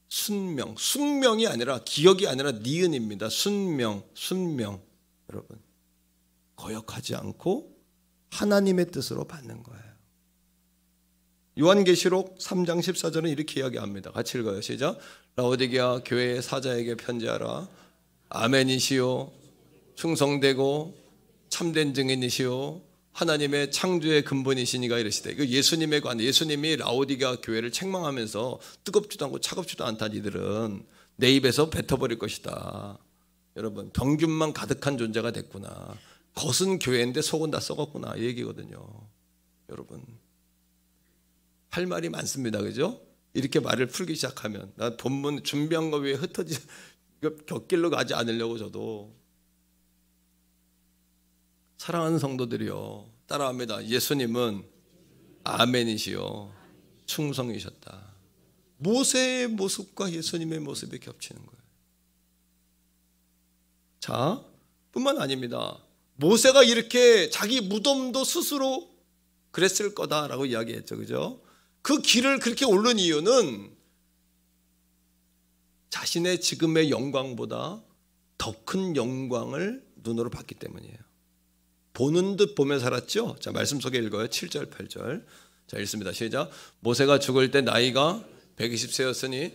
순명, 숙명이 아니라, 기억이 아니라 니은입니다. 순명. 여러분, 거역하지 않고 하나님의 뜻으로 받는 거예요. 요한계시록 3장 14절은 이렇게 이야기합니다. 같이 읽어요. 시작. 라오디게아 교회의 사자에게 편지하라. 아멘이시요 충성되고 참된 증인이시요 하나님의 창조의 근본이시니가 이르시되, 이거 예수님에 관해, 예수님이 라오디게아 교회를 책망하면서 뜨겁지도 않고 차갑지도 않다. 니들은 내 입에서 뱉어버릴 것이다. 여러분, 병균만 가득한 존재가 됐구나. 겉은 교회인데 속은 다 썩었구나, 이 얘기거든요. 여러분, 할 말이 많습니다. 그죠? 이렇게 말을 풀기 시작하면, 나 본문 준비한 거 위에 흩어지 곁길로 가지 않으려고. 저도 사랑하는 성도들이요, 따라합니다. 예수님은 아멘이시요 충성이셨다. 모세의 모습과 예수님의 모습이 겹치는 거예요. 자, 뿐만 아닙니다. 모세가 이렇게 자기 무덤도 스스로 그랬을 거다라고 이야기했죠. 그죠? 그 길을 그렇게 오른 이유는 자신의 지금의 영광보다 더 큰 영광을 눈으로 봤기 때문이에요. 보는 듯 보며 살았죠. 자, 말씀 속에 읽어요. 7절 8절. 자, 읽습니다. 시작. 모세가 죽을 때 나이가 120세였으니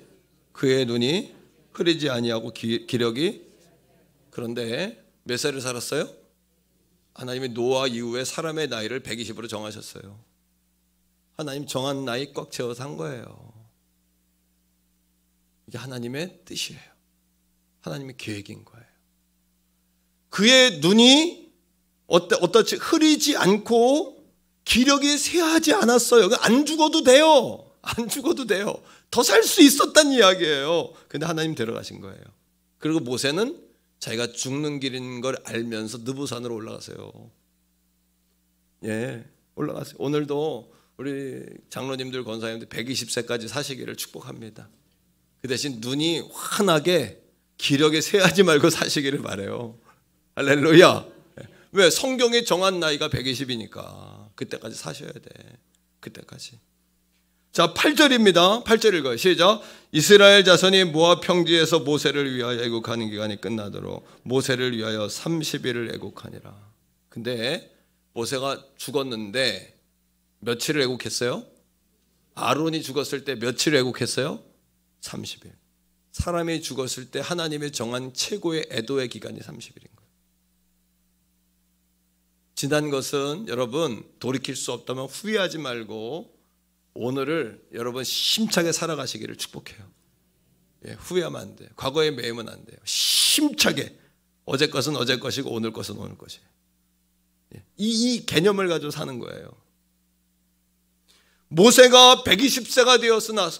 그의 눈이 흐리지 아니하고 기력이, 그런데 몇 살을 살았어요? 하나님이 노아 이후에 사람의 나이를 120으로 정하셨어요. 하나님 정한 나이 꽉 채워서 한 거예요. 이게 하나님의 뜻이에요. 하나님의 계획인 거예요. 그의 눈이 어떻지? 흐리지 않고 기력이 쇠하지 않았어요. 안 죽어도 돼요. 안 죽어도 돼요. 더 살 수 있었단 이야기예요. 근데 하나님 데려가신 거예요. 그리고 모세는 자기가 죽는 길인 걸 알면서 느보산으로 올라가세요. 예, 올라가세요. 오늘도 우리 장로님들, 권사님들 120세까지 사시기를 축복합니다. 그 대신 눈이 환하게 기력에 쇠하지 말고 사시기를 바라요. 할렐루야. 왜? 성경에 정한 나이가 120이니까 그때까지 사셔야 돼. 그때까지. 자, 8절입니다. 8절 읽어요. 시작. 이스라엘 자손이 모압 평지에서 모세를 위하여 애국하는 기간이 끝나도록 모세를 위하여 30일을 애국하니라. 근데 모세가 죽었는데 며칠을 애국했어요? 아론이 죽었을 때 며칠을 애국했어요? 30일. 사람이 죽었을 때 하나님이 정한 최고의 애도의 기간이 30일인 거예요. 지난 것은 여러분 돌이킬 수 없다면 후회하지 말고 오늘을 여러분 심차게 살아가시기를 축복해요. 예, 후회하면 안 돼요. 과거에 매이면 안 돼요. 심차게. 어제 것은 어제 것이고 오늘 것은 오늘 것이에요. 예, 이 개념을 가지고 사는 거예요. 모세가 120세가 되었으나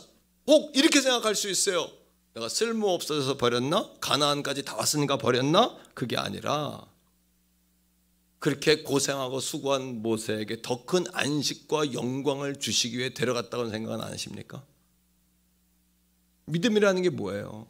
혹 이렇게 생각할 수 있어요. 내가 쓸모없어져서 버렸나? 가나안까지 다 왔으니까 버렸나? 그게 아니라 그렇게 고생하고 수고한 모세에게 더 큰 안식과 영광을 주시기 위해 데려갔다고는 생각은 안 하십니까? 믿음이라는 게 뭐예요?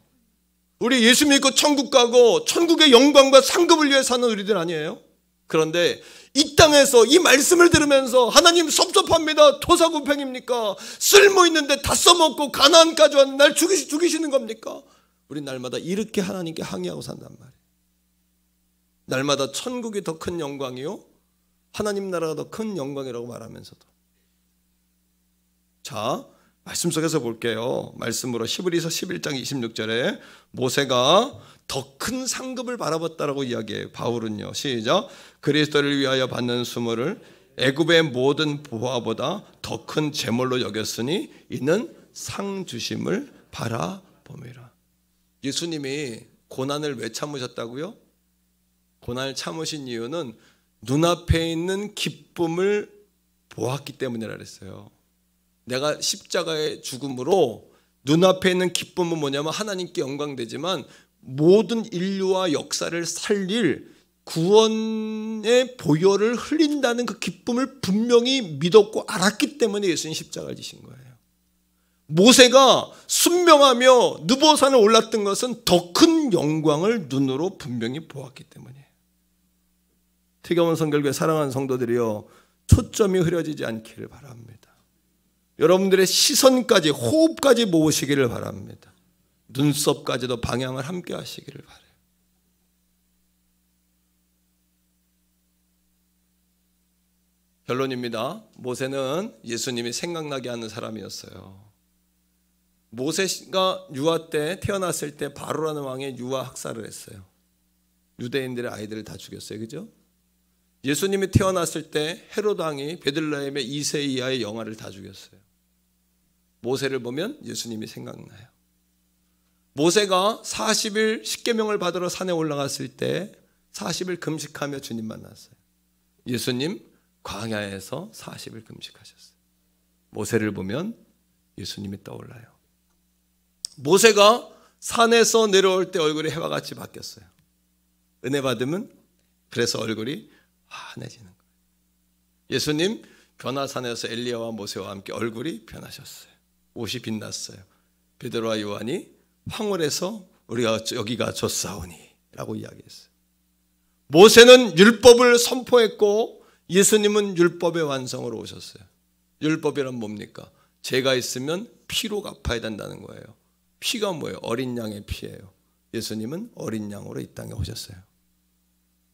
우리 예수 믿고 천국 가고 천국의 영광과 상급을 위해 사는 우리들 아니에요? 그런데 이 땅에서 이 말씀을 들으면서 하나님 섭섭합니다. 토사구팽입니까? 쓸모있는데 다 써먹고 가나안까지 왔는데 날 죽이시는 겁니까? 우리 날마다 이렇게 하나님께 항의하고 산단 말이에요. 날마다 천국이 더 큰 영광이요 하나님 나라가 더 큰 영광이라고 말하면서도. 자, 말씀 속에서 볼게요. 말씀으로 히브리서 11장 26절에 모세가 더 큰 상급을 바라봤다라고 이야기해요. 바울은요. 시작. 그리스도를 위하여 받는 수모를 애굽의 모든 보화보다 더 큰 제물로 여겼으니 이는 상 주심을 바라봄이라. 예수님이 고난을 왜 참으셨다고요? 고난을 참으신 이유는 눈앞에 있는 기쁨을 보았기 때문이라 그랬어요. 내가 십자가의 죽음으로 눈앞에 있는 기쁨은 뭐냐면 하나님께 영광되지만 모든 인류와 역사를 살릴 구원의 보혈을 흘린다는 그 기쁨을 분명히 믿었고 알았기 때문에 예수님 십자가를 지신 거예요. 모세가 순명하며 느보산을 올랐던 것은 더 큰 영광을 눈으로 분명히 보았기 때문이에요. 태경원 선결교회 사랑하는 성도들이여, 초점이 흐려지지 않기를 바랍니다. 여러분들의 시선까지 호흡까지 모으시기를 바랍니다. 눈썹까지도 방향을 함께 하시기를 바라요. 결론입니다. 모세는 예수님이 생각나게 하는 사람이었어요. 모세가 유아 때 태어났을 때 바로라는 왕의 유아 학살을 했어요. 유대인들의 아이들을 다 죽였어요. 그죠? 예수님이 태어났을 때 헤롯 왕이 베들레헴의 2세 이하의 영아를 다 죽였어요. 모세를 보면 예수님이 생각나요. 모세가 40일 십계명을 받으러 산에 올라갔을 때 40일 금식하며 주님 만났어요. 예수님 광야에서 40일 금식하셨어요. 모세를 보면 예수님이 떠올라요. 모세가 산에서 내려올 때 얼굴이 해와 같이 바뀌었어요. 은혜 받으면 그래서 얼굴이 환해지는 거예요. 예수님 변화산에서 엘리야와 모세와 함께 얼굴이 변하셨어요. 옷이 빛났어요. 베드로와 요한이 황홀해서 우리가 여기가 좋사오니 라고 이야기했어요. 모세는 율법을 선포했고 예수님은 율법의 완성으로 오셨어요. 율법이란 뭡니까? 죄가 있으면 피로 갚아야 된다는 거예요. 피가 뭐예요? 어린 양의 피예요. 예수님은 어린 양으로 이 땅에 오셨어요.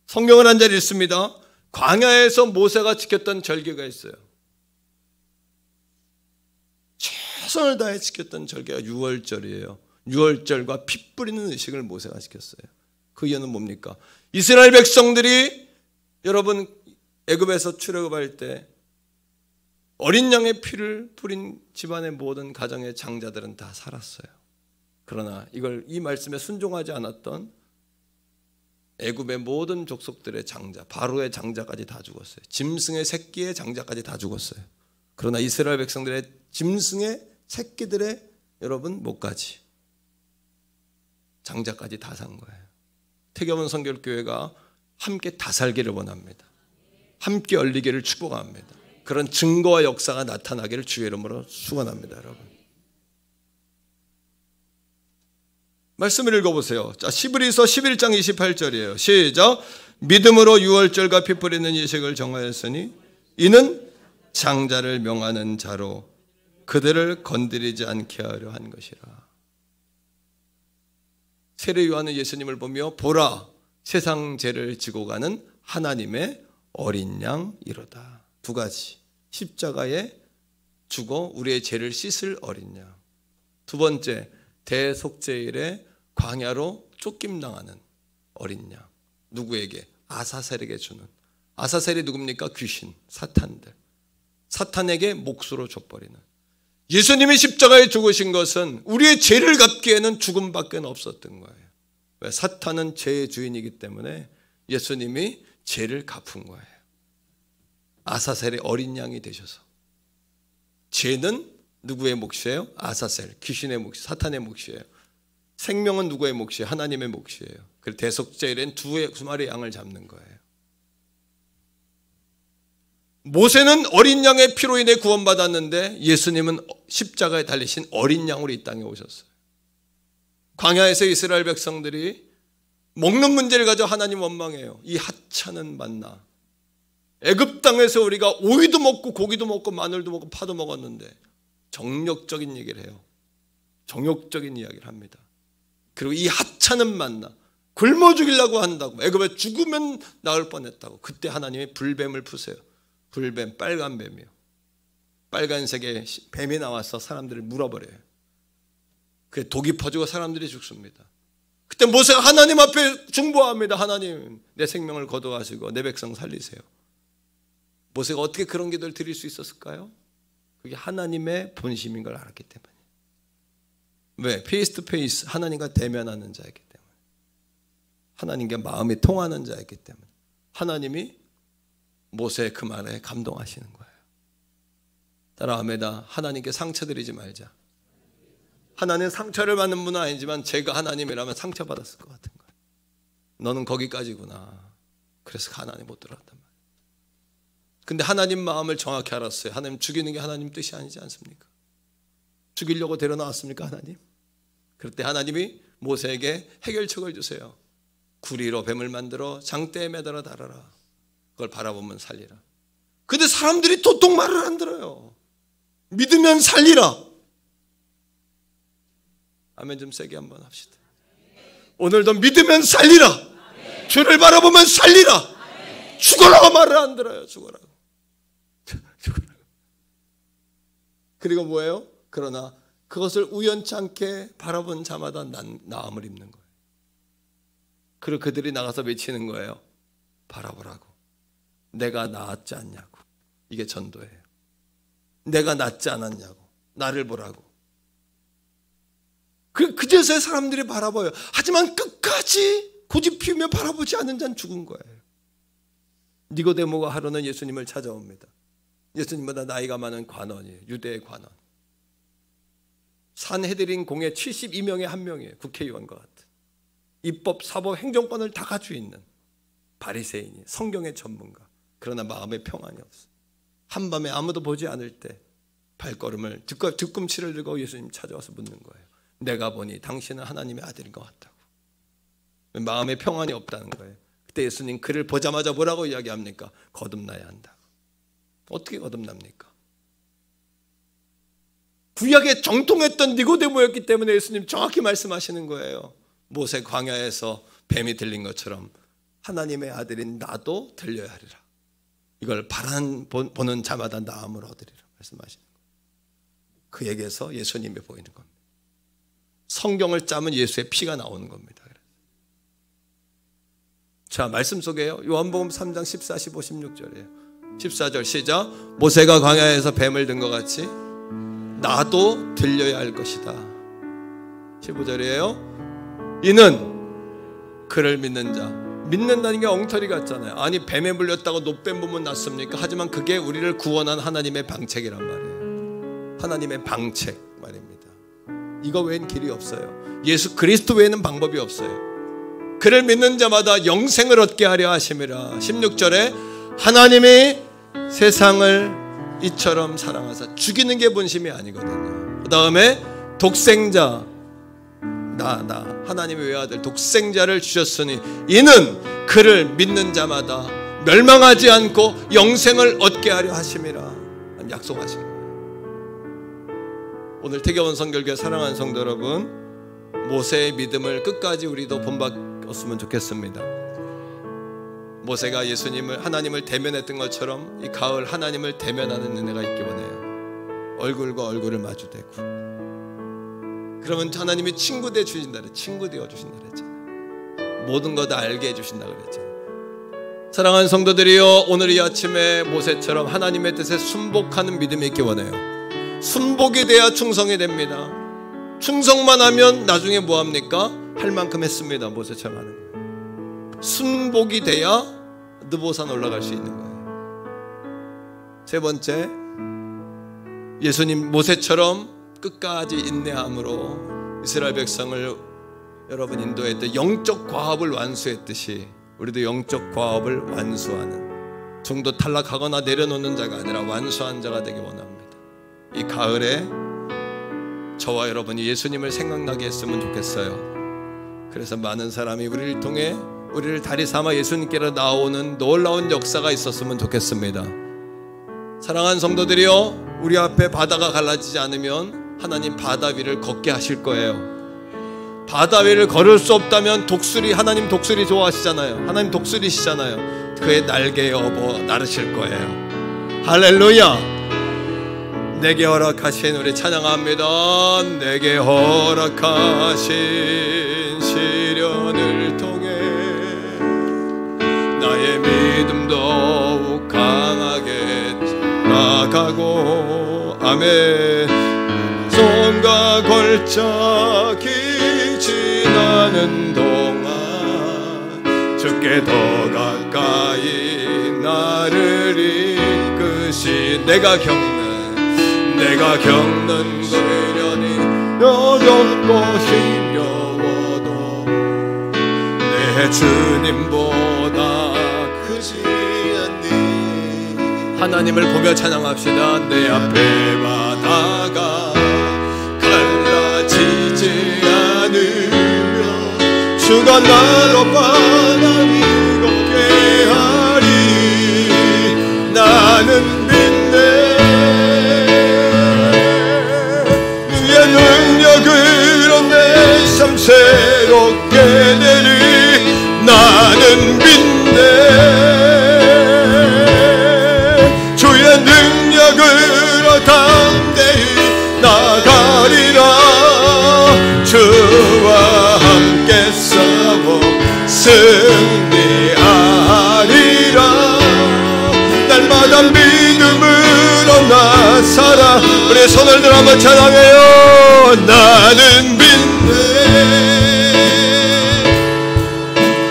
성경을 한 자리 읽습니다. 광야에서 모세가 지켰던 절기가 있어요. 최선을 다해 지켰던 절기가 유월절이에요. 유월절과 피 뿌리는 의식을 모세가 지켰어요. 그 이유는 뭡니까? 이스라엘 백성들이 여러분 애굽에서 출애굽할 때 어린 양의 피를 뿌린 집안의 모든 가정의 장자들은 다 살았어요. 그러나 이 말씀에 순종하지 않았던 애굽의 모든 족속들의 장자, 바로의 장자까지 다 죽었어요. 짐승의 새끼의 장자까지 다 죽었어요. 그러나 이스라엘 백성들의 짐승의 새끼들의 여러분 목까지 장자까지 다 산 거예요. 태경원 선결교회가 함께 다 살기를 원합니다. 함께 열리기를 축복합니다. 그런 증거와 역사가 나타나기를 주의 이름으로 축원합니다. 여러분 말씀을 읽어보세요. 자, 히브리서 11장 28절이에요. 시작. 믿음으로 유월절과 피 뿌리는 이식을 정하였으니 이는 장자를 명하는 자로 그들을 건드리지 않게 하려 한 것이라. 세례 요한은 예수님을 보며 보라 세상 죄를 지고 가는 하나님의 어린 양이로다. 두 가지. 십자가에 죽어 우리의 죄를 씻을 어린 양. 두 번째, 대속죄일에 광야로 쫓김당하는 어린 양. 누구에게? 아사셀에게 주는. 아사셀이 누굽니까? 귀신, 사탄들. 사탄에게 몫으로 줘버리는. 예수님이 십자가에 죽으신 것은 우리의 죄를 갚기에는 죽음밖에 없었던 거예요. 왜? 사탄은 죄의 주인이기 때문에 예수님이 죄를 갚은 거예요. 아사셀의 어린 양이 되셔서. 죄는 누구의 몫이에요? 아사셀, 귀신의 몫, 사탄의 몫이에요. 생명은 누구의 몫이에요? 하나님의 몫이에요. 그래서 대속죄일엔 두 마리의 양을 잡는 거예요. 모세는 어린 양의 피로 인해 구원받았는데 예수님은 십자가에 달리신 어린 양으로 이 땅에 오셨어요. 광야에서 이스라엘 백성들이 먹는 문제를 가지고 하나님 원망해요. 이 하찮은 만나. 애굽 땅에서 우리가 오이도 먹고 고기도 먹고 마늘도 먹고 파도 먹었는데 정욕적인 얘기를 해요. 정욕적인 이야기를 합니다. 그리고 이 하찮은 만나 굶어 죽이려고 한다고, 애굽에 죽으면 나을 뻔했다고. 그때 하나님이 불뱀을 푸세요. 불뱀, 빨간 뱀이요. 빨간색의 뱀이 나와서 사람들을 물어버려요. 그게 독이 퍼지고 사람들이 죽습니다. 그때 모세가 하나님 앞에 중보합니다. 하나님, 내 생명을 거두하시고 내 백성 살리세요. 모세가 어떻게 그런 기도를 드릴 수 있었을까요? 그게 하나님의 본심인 걸 알았기 때문에. 왜? 페이스 투 페이스, 하나님과 대면하는 자였기 때문에. 하나님과 마음이 통하는 자였기 때문에 하나님이 모세의 그 말에 감동하시는 거예요. 따라합니다. 하나님께 상처드리지 말자. 하나님 상처를 받는 분은 아니지만 제가 하나님이라면 상처받았을 것 같은 거예요. 너는 거기까지구나. 그래서 하나님 못 들어갔단 말이에요. 근데 하나님 마음을 정확히 알았어요. 하나님 죽이는 게 하나님 뜻이 아니지 않습니까? 죽이려고 데려나왔습니까 하나님? 그럴 때 하나님이 모세에게 해결책을 주세요. 구리로 뱀을 만들어 장대에 매달아 달아라. 그걸 바라보면 살리라. 근데 사람들이 도통 말을 안 들어요. 믿으면 살리라. 아멘 좀 세게 한번 합시다. 오늘도 믿으면 살리라. 주를 바라보면 살리라. 죽어라고 말을 안 들어요. 죽어라고. 그리고 뭐예요? 그러나 그것을 우연치 않게 바라본 자마다 나음을 입는 거예요. 그리고 그들이 나가서 외치는 거예요. 바라보라고. 내가 나았지 않냐고. 이게 전도예요. 내가 낫지 않았냐고. 나를 보라고. 그제서야 사람들이 바라봐요. 하지만 끝까지 고집 피우며 바라보지 않은 자는 죽은 거예요. 니고데모가 하루는 예수님을 찾아옵니다. 예수님보다 나이가 많은 관원이에요. 유대의 관원. 산헤드린 공의 72명의 한 명이에요. 국회의원과 같은. 입법, 사법, 행정권을 다 가지고 있는 바리새인이, 성경의 전문가. 그러나 마음에 평안이 없어요. 한밤에 아무도 보지 않을 때 발걸음을 뒤꿈치를 들고 예수님 찾아와서 묻는 거예요. 내가 보니 당신은 하나님의 아들인 것 같다고. 마음에 평안이 없다는 거예요. 그때 예수님 그를 보자마자 뭐라고 이야기합니까? 거듭나야 한다고. 어떻게 거듭납니까? 구약에 정통했던 니고데모였기 때문에 예수님 정확히 말씀하시는 거예요. 모세 광야에서 뱀이 들린 것처럼 하나님의 아들인 나도 들려야 하리라. 이걸 보는 자마다 나음을 얻으리라 말씀하시는 거예요. 그에게서 예수님이 보이는 겁니다. 성경을 짜면 예수의 피가 나오는 겁니다. 자, 말씀 속에요. 요한복음 3장 14, 15, 16절이에요. 14절 시작. 모세가 광야에서 뱀을 든 것 같이 나도 들려야 할 것이다. 15절이에요. 이는 그를 믿는 자. 믿는다는 게 엉터리 같잖아요. 아니 뱀에 물렸다고 노뱀 보면 낫습니까? 하지만 그게 우리를 구원한 하나님의 방책이란 말이에요. 하나님의 방책 말입니다. 이거 외엔 길이 없어요. 예수 그리스도 외에는 방법이 없어요. 그를 믿는 자마다 영생을 얻게 하려 하심이라. 16절에 하나님이 세상을 이처럼 사랑하사. 죽이는 게 본심이 아니거든요. 그 다음에 독생자 나 하나님의 외아들 독생자를 주셨으니 이는 그를 믿는 자마다 멸망하지 않고 영생을 얻게 하려 하심이라 약속하신 거예요. 오늘 태계원 성결교회 사랑하는 성도 여러분, 모세의 믿음을 끝까지 우리도 본받았으면 좋겠습니다. 모세가 예수님을 하나님을 대면했던 것처럼 이 가을 하나님을 대면하는 은혜가 있기 원해요. 얼굴과 얼굴을 마주대고. 그러면 하나님이 친구 되어 주신다 그랬잖아요. 친구 되어 주신다 그랬잖아요. 모든 거 다 알게 해주신다 그랬잖아요. 사랑하는 성도들이여, 오늘 이 아침에 모세처럼 하나님의 뜻에 순복하는 믿음이 있기 원해요. 순복이 돼야 충성이 됩니다. 충성만 하면 나중에 뭐합니까? 할 만큼 했습니다. 모세처럼 하는 거예요. 순복이 돼야 느보산 올라갈 수 있는 거예요. 세 번째, 예수님 모세처럼 끝까지 인내함으로 이스라엘 백성을 여러분 인도했듯 영적 과업을 완수했듯이 우리도 영적 과업을 완수하는, 정도 탈락하거나 내려놓는 자가 아니라 완수한 자가 되기 원합니다. 이 가을에 저와 여러분이 예수님을 생각나게 했으면 좋겠어요. 그래서 많은 사람이 우리를 통해 우리를 다리 삼아 예수님께로 나오는 놀라운 역사가 있었으면 좋겠습니다. 사랑하는 성도들이요, 우리 앞에 바다가 갈라지지 않으면 하나님 바다 위를 걷게 하실 거예요. 바다 위를 걸을 수 없다면 독수리, 하나님 독수리 좋아하시잖아요. 하나님 독수리시잖아요. 그의 날개에 업어 나르실 거예요. 할렐루야. 내게 허락하신, 우리 찬양합니다. 내게 허락하신 시련을 통해 나의 믿음 더욱 강하게 나가고, 아멘. 손과 걸작이 지나는 동안 주께 더 가까이 나를 이끄시. 내가 겪는 시련이 어렵고 힘겨워도 내 주님보다 크지 않니. 하나님을 보며 찬양합시다. 내 앞에 바다가 갈라지지 않으며 주가 나로 바다를 걷게 하리. 나는 믿네. 주의 능력으로 내 삶 새롭게 되리. 나는 믿네. 주의 능력으로 담대히 나가리라. 주와 함께 싸워 승리하리라. 날마다 믿음으로 나 살아. 우리 손을 들어 한번 찬양해요. 나는 믿네.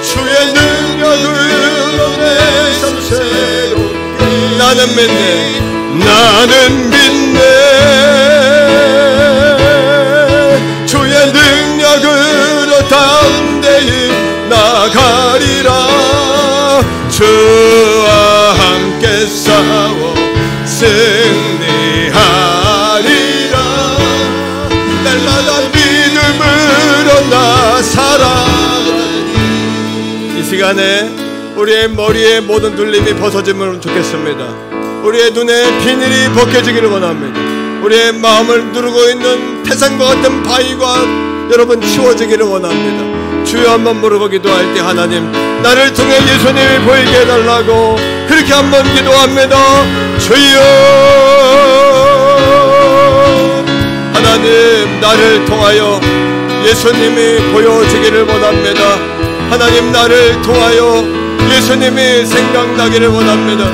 주의 능력으로 내 삶 새롭게. 나는 믿네. 나는 믿네. 주의 능력으로 담대히 나가리라. 주와 함께 싸워 승리하리라. 날마다 믿음으로 나 살아가니. 이 시간에 우리의 머리에 모든 눌림이 벗어지면 좋겠습니다. 우리의 눈에 비닐이 벗겨지기를 원합니다. 우리의 마음을 누르고 있는 태산과 같은 바위가 여러분 치워지기를 원합니다. 주여 한번 부르고 기도할 때 하나님 나를 통해 예수님이 보이게 해달라고 그렇게 한번 기도합니다. 주여 하나님 나를 통하여 예수님이 보여지기를 원합니다. 하나님 나를 통하여 예수님이 생각나기를 원합니다.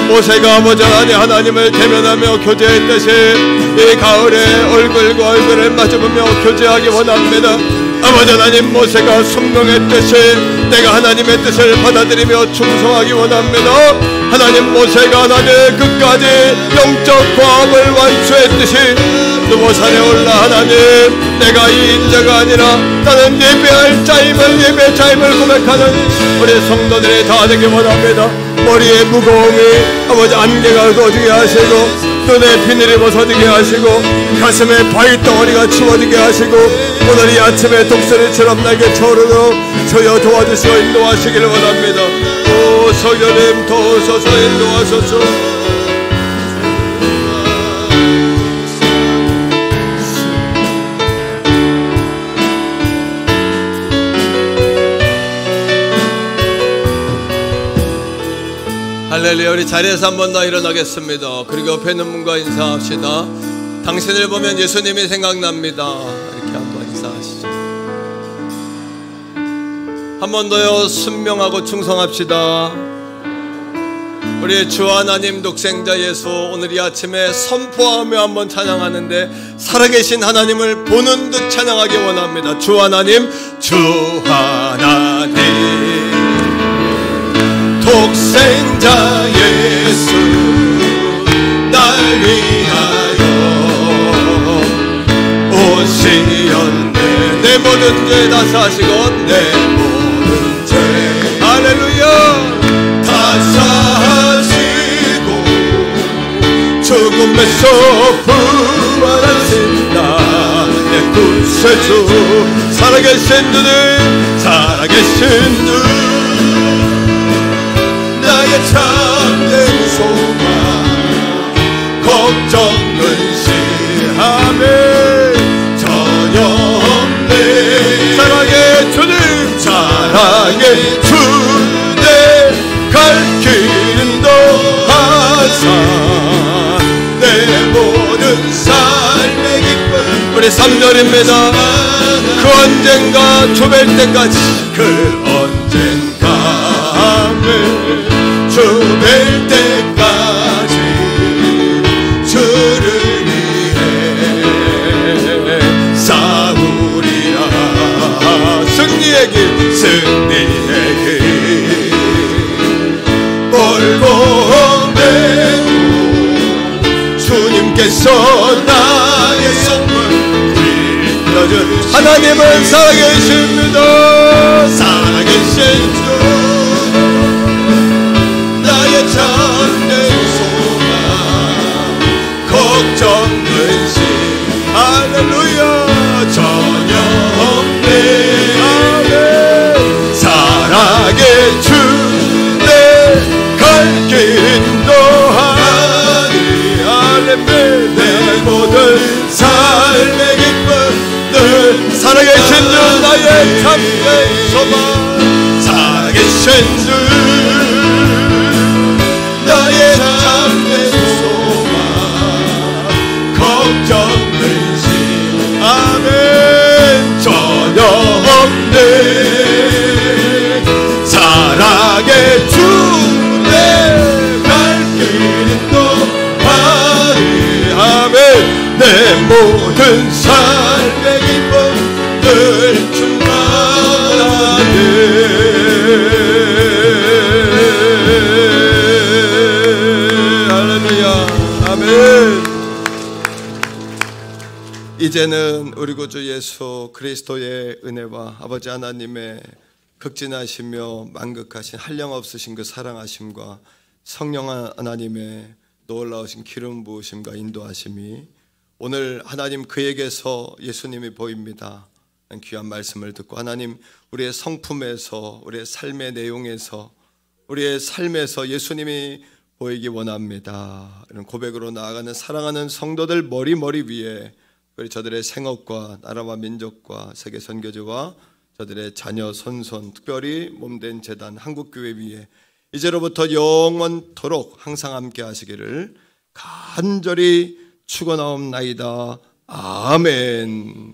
모세가 아버지 하나님을 대면하며 교제했듯이 이 가을에 얼굴과 얼굴을 마주보며 교제하기 원합니다. 아버지 하나님 모세가 순종했듯이 내가 하나님의 뜻을 받아들이며 충성하기 원합니다. 하나님 모세가 하나님 끝까지 영적 과업을 완수했듯이 두보산에 올라 하나님 내가 이 인자가 아니라 나는 예배할 자임을 예배자임을 고백하는 우리 성도들이 다 되기 원합니다. 머리의 무거움이 아버지 안개가 꺼지게 하시고 눈에 비늘이 벗어지게 하시고 가슴에 바위덩어리가 치워지게 하시고 오늘 이 아침에 독수리처럼 날개 쳐오르도록 저여 도와주시고 인도하시기를 원합니다. 오 성령님 도우소서 인도하소서. 할렐루야. 우리 자리에서 한 번 더 일어나겠습니다. 그리고 옆에 있는 분과 인사합시다. 당신을 보면 예수님이 생각납니다. 이렇게 한 번 인사하시죠. 한 번 더요. 순명하고 충성합시다. 우리 주 하나님 독생자 예수 오늘 이 아침에 선포하며 한번 찬양하는데 살아계신 하나님을 보는 듯 찬양하기 원합니다. 주 하나님 주 하나님 독생자 예수 날 위하여 오시었네. 내 모든 죄 다 사시고 내 모든 죄 할렐루야 다 사시고 죽음에서 부활하신다. 구세주 살아계신 주님 살아계신 주 나의 참된 소망 걱정 근심함에 전혀 없네 사랑의 주님 사랑의 주님 갈 길 인도하사 내 모든 삶의 기쁨 우리 3절입니다. 그 언젠가 주뵐 때까지 그 언젠가를 주뵐 때까지 주를 위해 싸우리라 승리의 길 승리의 길 멀고 매고 주님께서 나의 손을 빌려주시니 하나님은 살아계십니다. 살아계신 주 나의 참된 소망 걱정 근심 할렐루야 전혀 없네 아멘 사랑의 주내 갈 길 인도하니 할렐루야 내 모든 삶의 기쁨 살아계신 주 나의 참된 소망 살아계신 주 나의 참된 소망 걱정 근심 아멘 전혀 없네 사랑의 주내 갈 길 인도하니 아멘 내 모든 삶의 기쁨 늘 충만하네 할렐루야 아멘. 이제는 우리 구주 예수 그리스도의 은혜와 아버지 하나님의 극진하시며 만극하신 한량없으신 그 사랑하심과 성령 하나님의 놀라우신 기름 부으심과 인도하심이 오늘 하나님 그에게서 예수님이 보입니다. 귀한 말씀을 듣고 하나님 우리의 성품에서 우리의 삶의 내용에서 우리의 삶에서 예수님이 보이기 원합니다. 이런 고백으로 나아가는 사랑하는 성도들 머리 위에 우리 저들의 생업과 나라와 민족과 세계 선교지와 저들의 자녀 손손 특별히 몸된 재단 한국교회 위에 이제로부터 영원토록 항상 함께 하시기를 간절히 축원하옵나이다. 아멘.